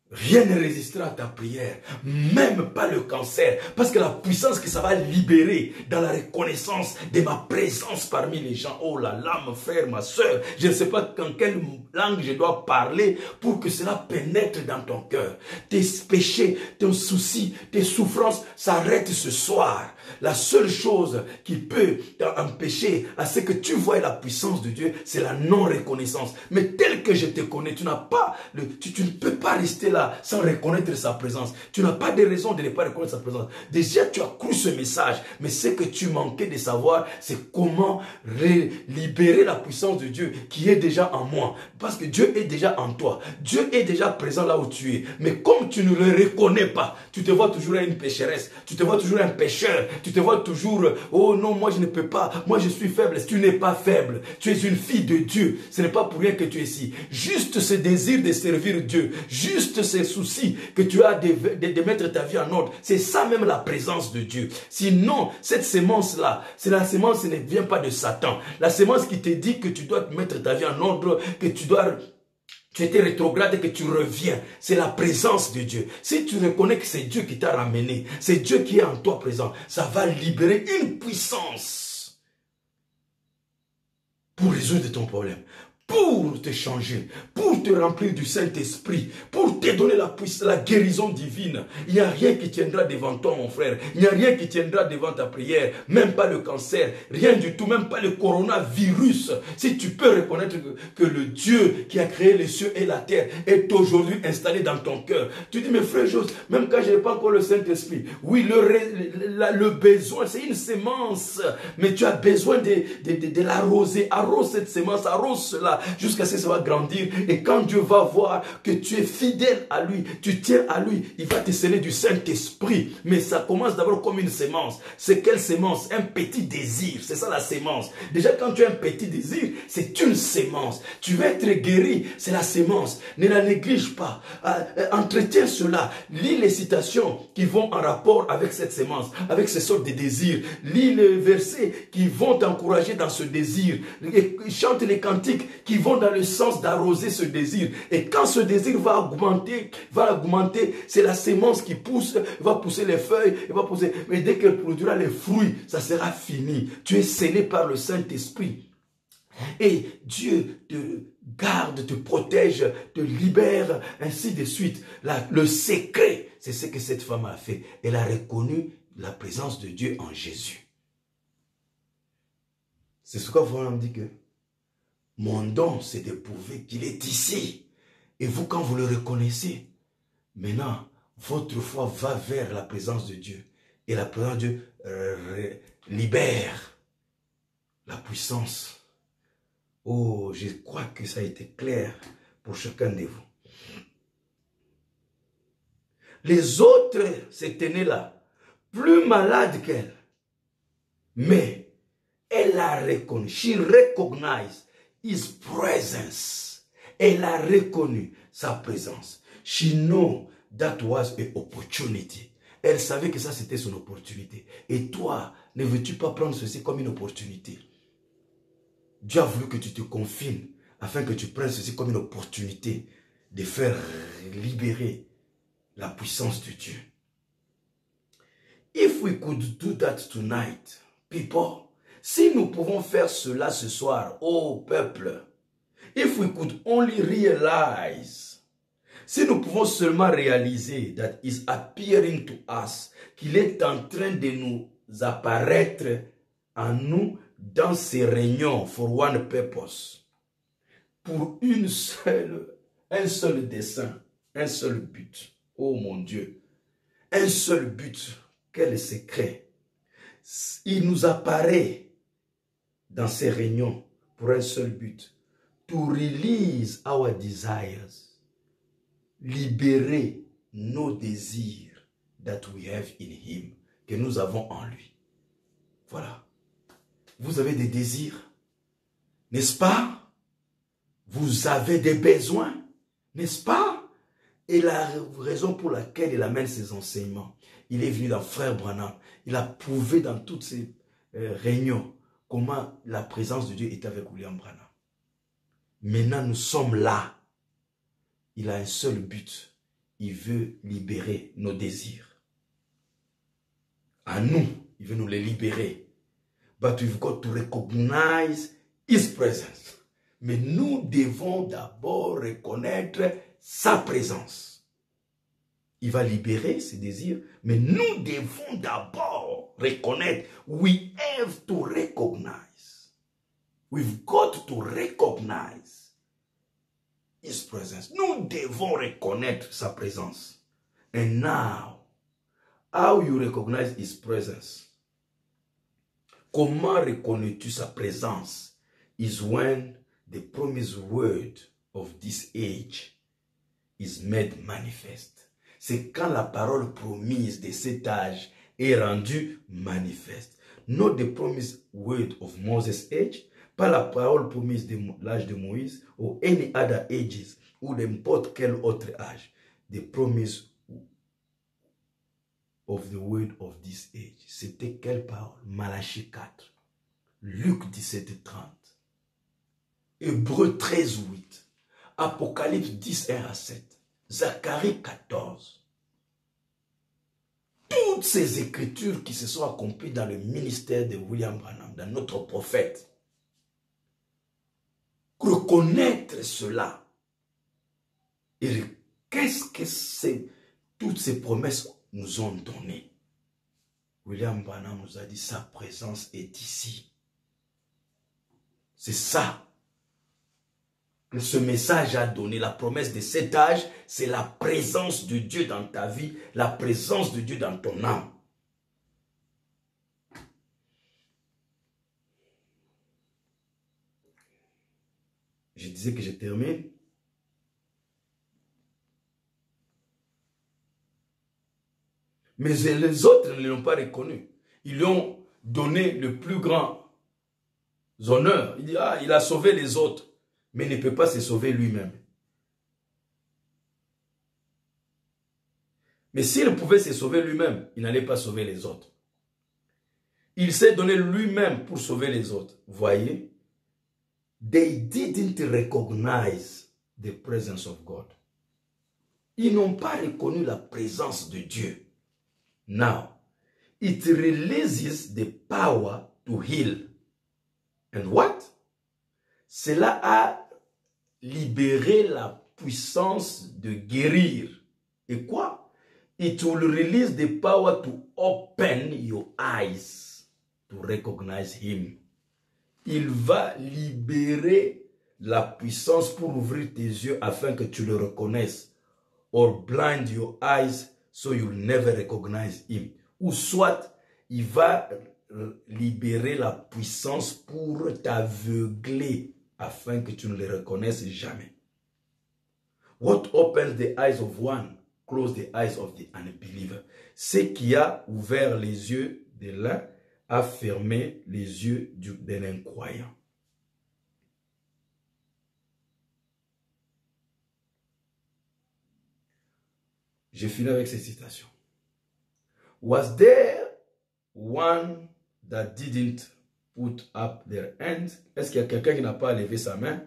rien ne résistera à ta prière, même pas le cancer, parce que la puissance que ça va libérer dans la reconnaissance de ma présence parmi les gens. Oh là là, mon frère, ma soeur, je ne sais pas dans quelle langue je dois parler pour que cela pénètre dans ton cœur. Tes péchés, tes soucis, tes souffrances s'arrêtent ce soir. La seule chose qui peut t'empêcher à ce que tu vois la puissance de Dieu, c'est la non-reconnaissance. Mais tel que je te connais, tu ne peux pas rester là sans reconnaître sa présence. Tu n'as pas de raison de ne pas reconnaître sa présence. Déjà, tu as cru ce message, mais ce que tu manquais de savoir, c'est comment libérer la puissance de Dieu qui est déjà en moi. Parce que Dieu est déjà en toi. Dieu est déjà présent là où tu es. Mais comme tu ne le reconnais pas, tu te vois toujours une pécheresse, tu te vois toujours un pécheur, tu te vois toujours, oh non, moi je ne peux pas, moi je suis faible. Tu n'es pas faible, tu es une fille de Dieu. Ce n'est pas pour rien que tu es ici. Juste ce désir de servir Dieu, juste ces soucis que tu as de mettre ta vie en ordre, c'est ça même la présence de Dieu. Sinon, cette sémence-là, c'est la sémence qui ne vient pas de Satan. La sémence qui te dit que tu dois mettre ta vie en ordre, que tu étais rétrograde et que tu reviens. C'est la présence de Dieu. Si tu reconnais que c'est Dieu qui t'a ramené, c'est Dieu qui est en toi présent, ça va libérer une puissance pour résoudre ton problème, pour te changer, pour te remplir du Saint-Esprit, pour te donner la puissance, la guérison divine. Il n'y a rien qui tiendra devant toi, mon frère. Il n'y a rien qui tiendra devant ta prière. Même pas le cancer, rien du tout, même pas le coronavirus. Si tu peux reconnaître que le Dieu qui a créé les cieux et la terre est aujourd'hui installé dans ton cœur. Tu dis, mes frères, même quand je n'ai pas encore le Saint-Esprit, oui, le besoin, c'est une sémence, mais tu as besoin de l'arroser. Arrose cette sémence, arrose cela. jusqu'à ce que ça va grandir. Et quand Dieu va voir que tu es fidèle à lui, tu tiens à lui, il va te sceller du Saint-Esprit. Mais ça commence d'abord comme une sémence. C'est quelle sémence? Un petit désir. C'est ça la sémence. Déjà quand tu as un petit désir, c'est une sémence. Tu veux être guéri, c'est la sémence. Ne la néglige pas. Entretiens cela. Lis les citations qui vont en rapport avec cette sémence, avec ces sortes de désirs. Lis les versets qui vont t'encourager dans ce désir. Et chante les cantiques qui vont dans le sens d'arroser ce désir. Et quand ce désir va augmenter, c'est la sémence qui pousse, va pousser les feuilles, va pousser. Mais dès qu'elle produira les fruits, ça sera fini. Tu es scellé par le Saint-Esprit. Et Dieu te garde, te protège, te libère, ainsi de suite. Le secret, c'est ce que cette femme a fait. Elle a reconnu la présence de Dieu en Jésus. C'est ce qu'on me dit que mon don, c'est de prouver qu'il est ici. Et vous, quand vous le reconnaissez, maintenant, votre foi va vers la présence de Dieu. Et la présence de Dieu libère la puissance. Oh, je crois que ça a été clair pour chacun de vous. Les autres se tenaient là, plus malades qu'elle. Mais elle a reconnu, she recognized his presence. Elle a reconnu sa présence. She knew that was an opportunity. Elle savait que ça c'était son opportunité. Et toi, ne veux-tu pas prendre ceci comme une opportunité? Dieu a voulu que tu te confines afin que tu prennes ceci comme une opportunité de faire libérer la puissance de Dieu. If we could do that tonight, people, si nous pouvons faire cela ce soir, oh peuple, if we could only realize, si nous pouvons seulement réaliser that is appearing to us, qu'il est en train de nous apparaître en nous dans ces réunions for one purpose, pour un seul dessein, un seul but. Oh mon Dieu, un seul but. Quel secret? Il nous apparaît dans ces réunions pour un seul but. To release our desires. Libérer nos désirs that we have in him. Que nous avons en lui. Voilà. Vous avez des désirs, n'est-ce pas? Vous avez des besoins, n'est-ce pas? Et la raison pour laquelle il amène ses enseignements, il est venu dans Frère Branham, il a prouvé dans toutes ces réunions comment la présence de Dieu est avec William Branham. Maintenant, nous sommes là. Il a un seul but. Il veut libérer nos désirs. À nous, il veut nous les libérer. But we've got to recognize his presence. Mais nous devons d'abord reconnaître sa présence. Il va libérer ses désirs, mais nous devons d'abord reconnaître. We have to recognize. We've got to recognize his presence. Nous devons reconnaître sa présence. And now, how you recognize his presence? Comment reconnais-tu sa présence? Is when the promised word of this age is made manifest. C'est quand la parole promise de cet âge est rendue manifeste. Not the promised word of Moses' age, pas la parole promise de l'âge de Moïse, ou any other ages, ou n'importe quel autre âge. The promise of the word of this age. C'était quelle parole? Malachie 4, Luc 17, 30, Hébreux 13, 8, Apocalypse 10, 1 à 7, Zacharie 14. Toutes ces écritures qui se sont accomplies dans le ministère de William Branham, dans notre prophète. Reconnaître cela. Et qu'est-ce que toutes ces promesses nous ont donné? William Branham nous a dit sa présence est ici. C'est ça que ce message a donné. La promesse de cet âge, c'est la présence de Dieu dans ta vie, la présence de Dieu dans ton âme. Je disais que je termine. Mais les autres ne l'ont pas reconnu. Ils lui ont donné le plus grand honneur. Il dit, ah, il a sauvé les autres, mais il ne peut pas se sauver lui-même. Mais s'il pouvait se sauver lui-même, il n'allait pas sauver les autres. Il s'est donné lui-même pour sauver les autres. Voyez? They didn't recognize the presence of God. Ils n'ont pas reconnu la présence de Dieu. Now, it releases the power to heal. And what? Cela a libéré la puissance de guérir. Et quoi? It will release the power to open your eyes to recognize him. Il va libérer la puissance pour ouvrir tes yeux afin que tu le reconnaisses. Or blind your eyes so you'll never recognize him. Ou soit, il va libérer la puissance pour t'aveugler afin que tu ne le reconnaisses jamais. What opens the eyes of one, close the eyes of the unbeliever. Ce qui a ouvert les yeux de l'un a fermé les yeux de l'incroyant. Je finis avec cette citation. Was there one that didn't put up their hand? Est-ce qu'il y a quelqu'un qui n'a pas levé sa main?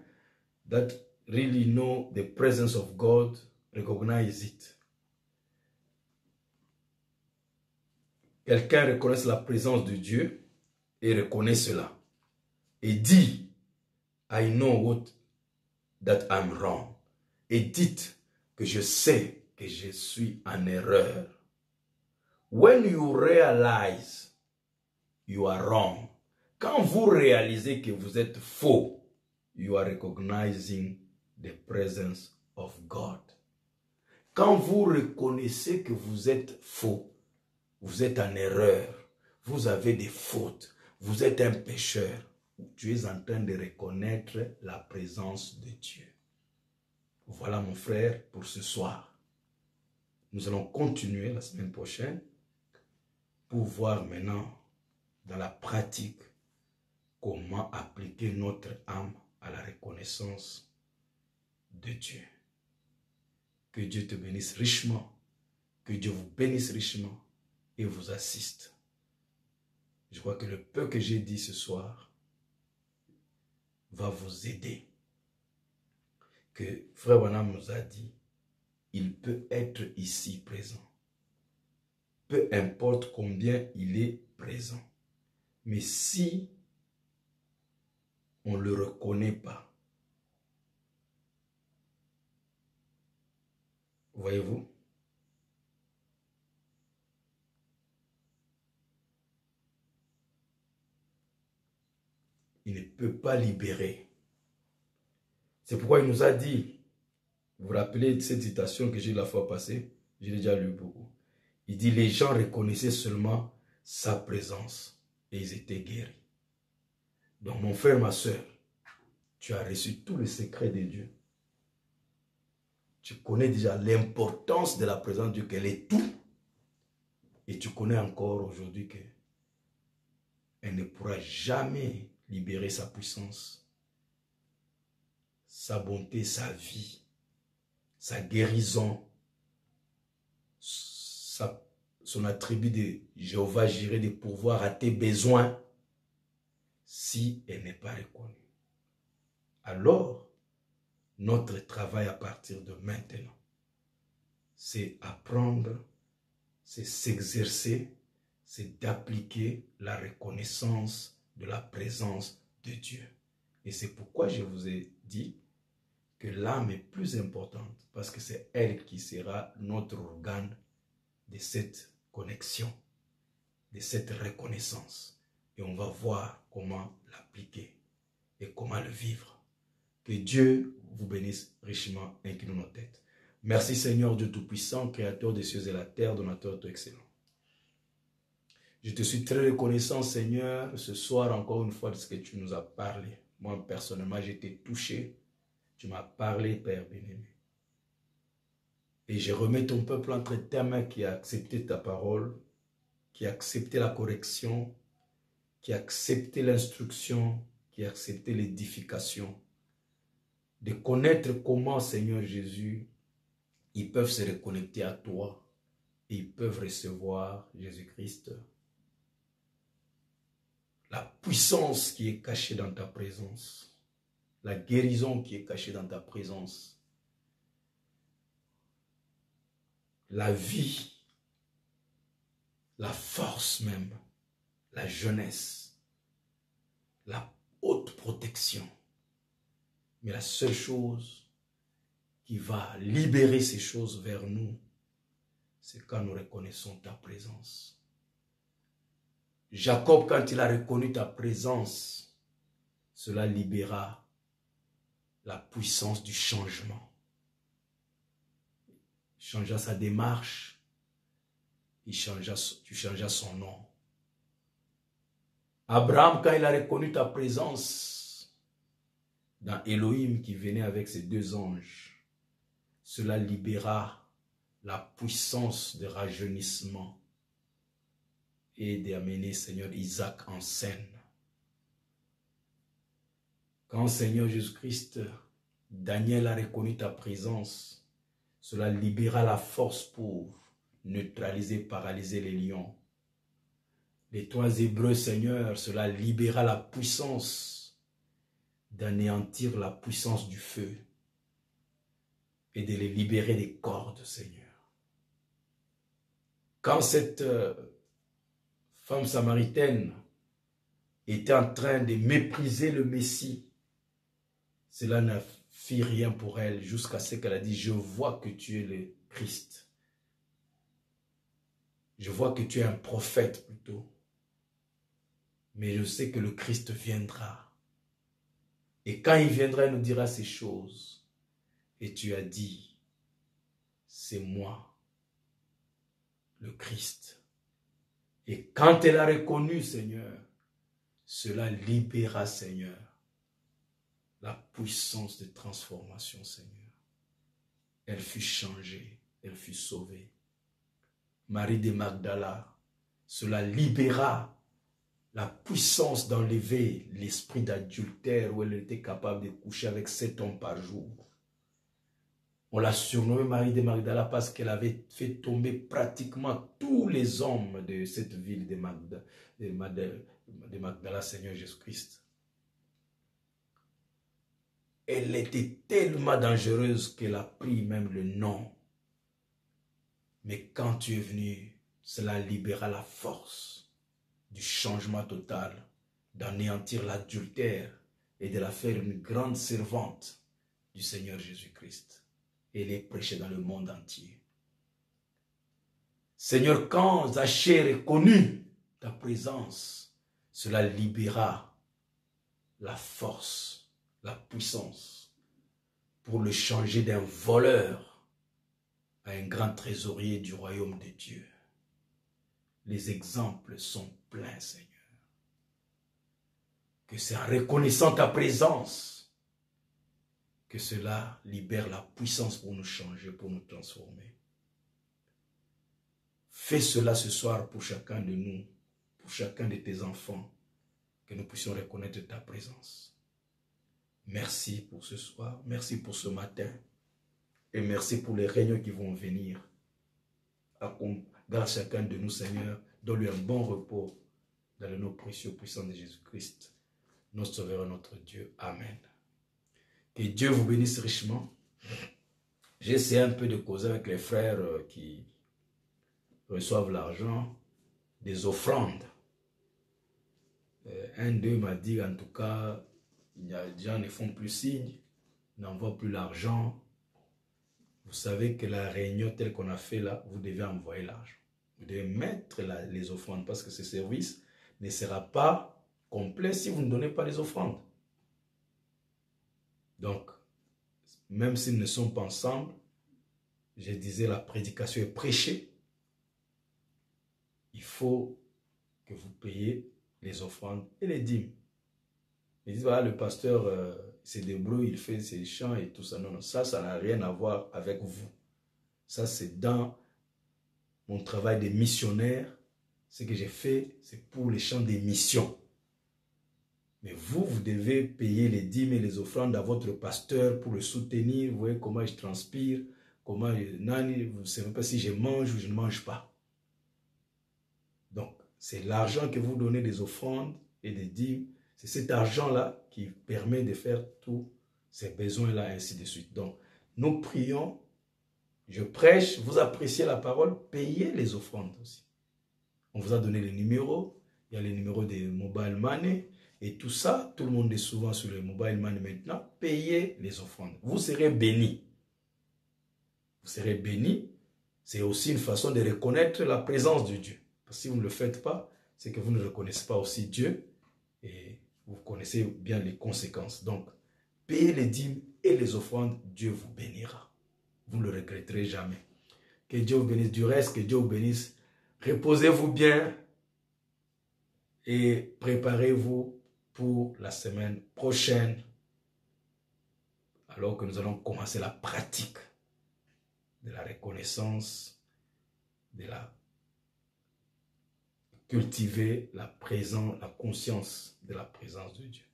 That really know the presence of God, recognize it. Quelqu'un reconnaît la présence de Dieu et reconnaît cela. Et dit, I know that I'm wrong. Et dites que je sais que je suis en erreur. When you realize you are wrong, quand vous réalisez que vous êtes faux, you are recognizing the presence of God. Quand vous reconnaissez que vous êtes faux, vous êtes en erreur, vous avez des fautes, vous êtes un pécheur, tu es en train de reconnaître la présence de Dieu. Voilà mon frère pour ce soir. Nous allons continuer la semaine prochaine pour voir maintenant dans la pratique comment appliquer notre âme à la reconnaissance de Dieu. Que Dieu te bénisse richement, que Dieu vous bénisse richement et vous assiste. Je crois que le peu que j'ai dit ce soir va vous aider. Que Frère Branham nous a dit, il peut être ici présent. Peu importe combien il est présent. Mais si on ne le reconnaît pas, voyez-vous, il ne peut pas libérer. C'est pourquoi il nous a dit, vous vous rappelez de cette citation que j'ai eu la fois passée, je l'ai déjà lu beaucoup. Il dit, les gens reconnaissaient seulement sa présence et ils étaient guéris. Donc mon frère, ma soeur, tu as reçu tout le secret de Dieu. Tu connais déjà l'importance de la présence de Dieu, qu'elle est tout. Et tu connais encore aujourd'hui qu'elle ne pourra jamais libérer sa puissance, sa bonté, sa vie, sa guérison, son attribut de Jéhovah Jireh de pourvoir à tes besoins, si elle n'est pas reconnue. Alors, notre travail à partir de maintenant, c'est apprendre, c'est s'exercer, c'est d'appliquer la reconnaissance de la présence de Dieu. Et c'est pourquoi je vous ai dit que l'âme est plus importante, parce que c'est elle qui sera notre organe de cette connexion, de cette reconnaissance. Et on va voir comment l'appliquer et comment le vivre. Que Dieu vous bénisse richement, inclinons nos têtes. Merci Seigneur Dieu Tout-Puissant, Créateur des cieux et la terre, donateur tout excellent. Je te suis très reconnaissant Seigneur, ce soir encore une fois de ce que tu nous as parlé. Moi personnellement j'ai été touché Tu m'as parlé, Père bien-aimé. Et je remets ton peuple entre tes mains qui a accepté ta parole, qui a accepté la correction, qui a accepté l'instruction, qui a accepté l'édification. De connaître comment, Seigneur Jésus, ils peuvent se reconnecter à toi et ils peuvent recevoir Jésus-Christ. La puissance qui est cachée dans ta présence, la guérison qui est cachée dans ta présence, la vie, la force même, la jeunesse, la haute protection. Mais la seule chose qui va libérer ces choses vers nous, c'est quand nous reconnaissons ta présence. Jacob, quand il a reconnu ta présence, cela libéra la puissance du changement. Il changea sa démarche, tu changeas son nom. Abraham, quand il a reconnu ta présence dans Elohim qui venait avec ses 2 anges, cela libéra la puissance de rajeunissement et d'amener Seigneur Isaac en scène. Quand Seigneur Jésus-Christ, Daniel a reconnu ta présence, cela libéra la force pour neutraliser, paralyser les lions. Les 3 Hébreux, Seigneur, cela libéra la puissance d'anéantir la puissance du feu et de les libérer des cordes, Seigneur. Quand cette femme samaritaine était en train de mépriser le Messie, cela ne fit rien pour elle jusqu'à ce qu'elle a dit, je vois que tu es le Christ. Je vois que tu es un prophète plutôt. Mais je sais que le Christ viendra. Et quand il viendra, il nous dira ces choses. Et tu as dit, c'est moi, le Christ. Et quand elle a reconnu, Seigneur, cela libéra, Seigneur, la puissance de transformation, Seigneur. Elle fut changée, elle fut sauvée. Marie de Magdala, cela libéra la puissance d'enlever l'esprit d'adultère où elle était capable de coucher avec 7 hommes par jour. On l'a surnommée Marie de Magdala parce qu'elle avait fait tomber pratiquement tous les hommes de cette ville de Magdala, Seigneur Jésus-Christ. Elle était tellement dangereuse qu'elle a pris même le nom. Mais quand tu es venu, cela libéra la force du changement total, d'anéantir l'adultère et de la faire une grande servante du Seigneur Jésus-Christ. Et les prêcher dans le monde entier. Seigneur, quand Zachée reconnut ta présence, cela libéra la force, la puissance pour le changer d'un voleur à un grand trésorier du royaume de Dieu. Les exemples sont pleins, Seigneur. Que c'est en reconnaissant ta présence que cela libère la puissance pour nous changer, pour nous transformer. Fais cela ce soir pour chacun de nous, pour chacun de tes enfants, que nous puissions reconnaître ta présence. Merci pour ce soir, merci pour ce matin, et merci pour les réunions qui vont venir. Garde chacun de nous, Seigneur, donne-lui un bon repos dans le nom précieux puissant de Jésus-Christ, notre Sauveur et notre Dieu. Amen. Que Dieu vous bénisse richement. J'ai essayé un peu de causer avec les frères qui reçoivent l'argent des offrandes. Un d'eux m'a dit, en tout cas, les gens ne font plus signe, n'envoient plus l'argent. Vous savez que la réunion telle qu'on a fait là, vous devez envoyer l'argent. Vous devez mettre les offrandes parce que ce service ne sera pas complet si vous ne donnez pas les offrandes. Donc, même s'ils ne sont pas ensemble, je disais la prédication est prêchée. Il faut que vous payiez les offrandes et les dîmes. Ils disent, voilà, le pasteur, se débrouille, il fait ses chants et tout ça. Non, non, ça n'a rien à voir avec vous. Ça, c'est dans mon travail de missionnaire. Ce que j'ai fait, c'est pour les chants des missions. Mais vous, vous devez payer les dîmes et les offrandes à votre pasteur pour le soutenir. Vous voyez comment je transpire, comment vous ne savez pas si je mange ou je ne mange pas. Donc, c'est l'argent que vous donnez des offrandes et des dîmes. C'est cet argent-là qui permet de faire tous ces besoins-là, ainsi de suite. Donc, nous prions, je prêche, vous appréciez la parole, payez les offrandes aussi. On vous a donné les numéros, il y a les numéros des mobile money, et tout ça, tout le monde est souvent sur le mobile money maintenant, payez les offrandes. Vous serez bénis. Vous serez bénis. C'est aussi une façon de reconnaître la présence de Dieu. Parce que si vous ne le faites pas, c'est que vous ne reconnaissez pas aussi Dieu, et vous connaissez bien les conséquences. Donc, payez les dîmes et les offrandes, Dieu vous bénira. Vous ne le regretterez jamais. Que Dieu vous bénisse. Du reste, que Dieu vous bénisse. Reposez-vous bien et préparez-vous pour la semaine prochaine, alors que nous allons commencer la pratique de la reconnaissance, de la cultiver la conscience de la présence de Dieu.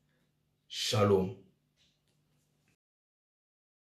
Shalom.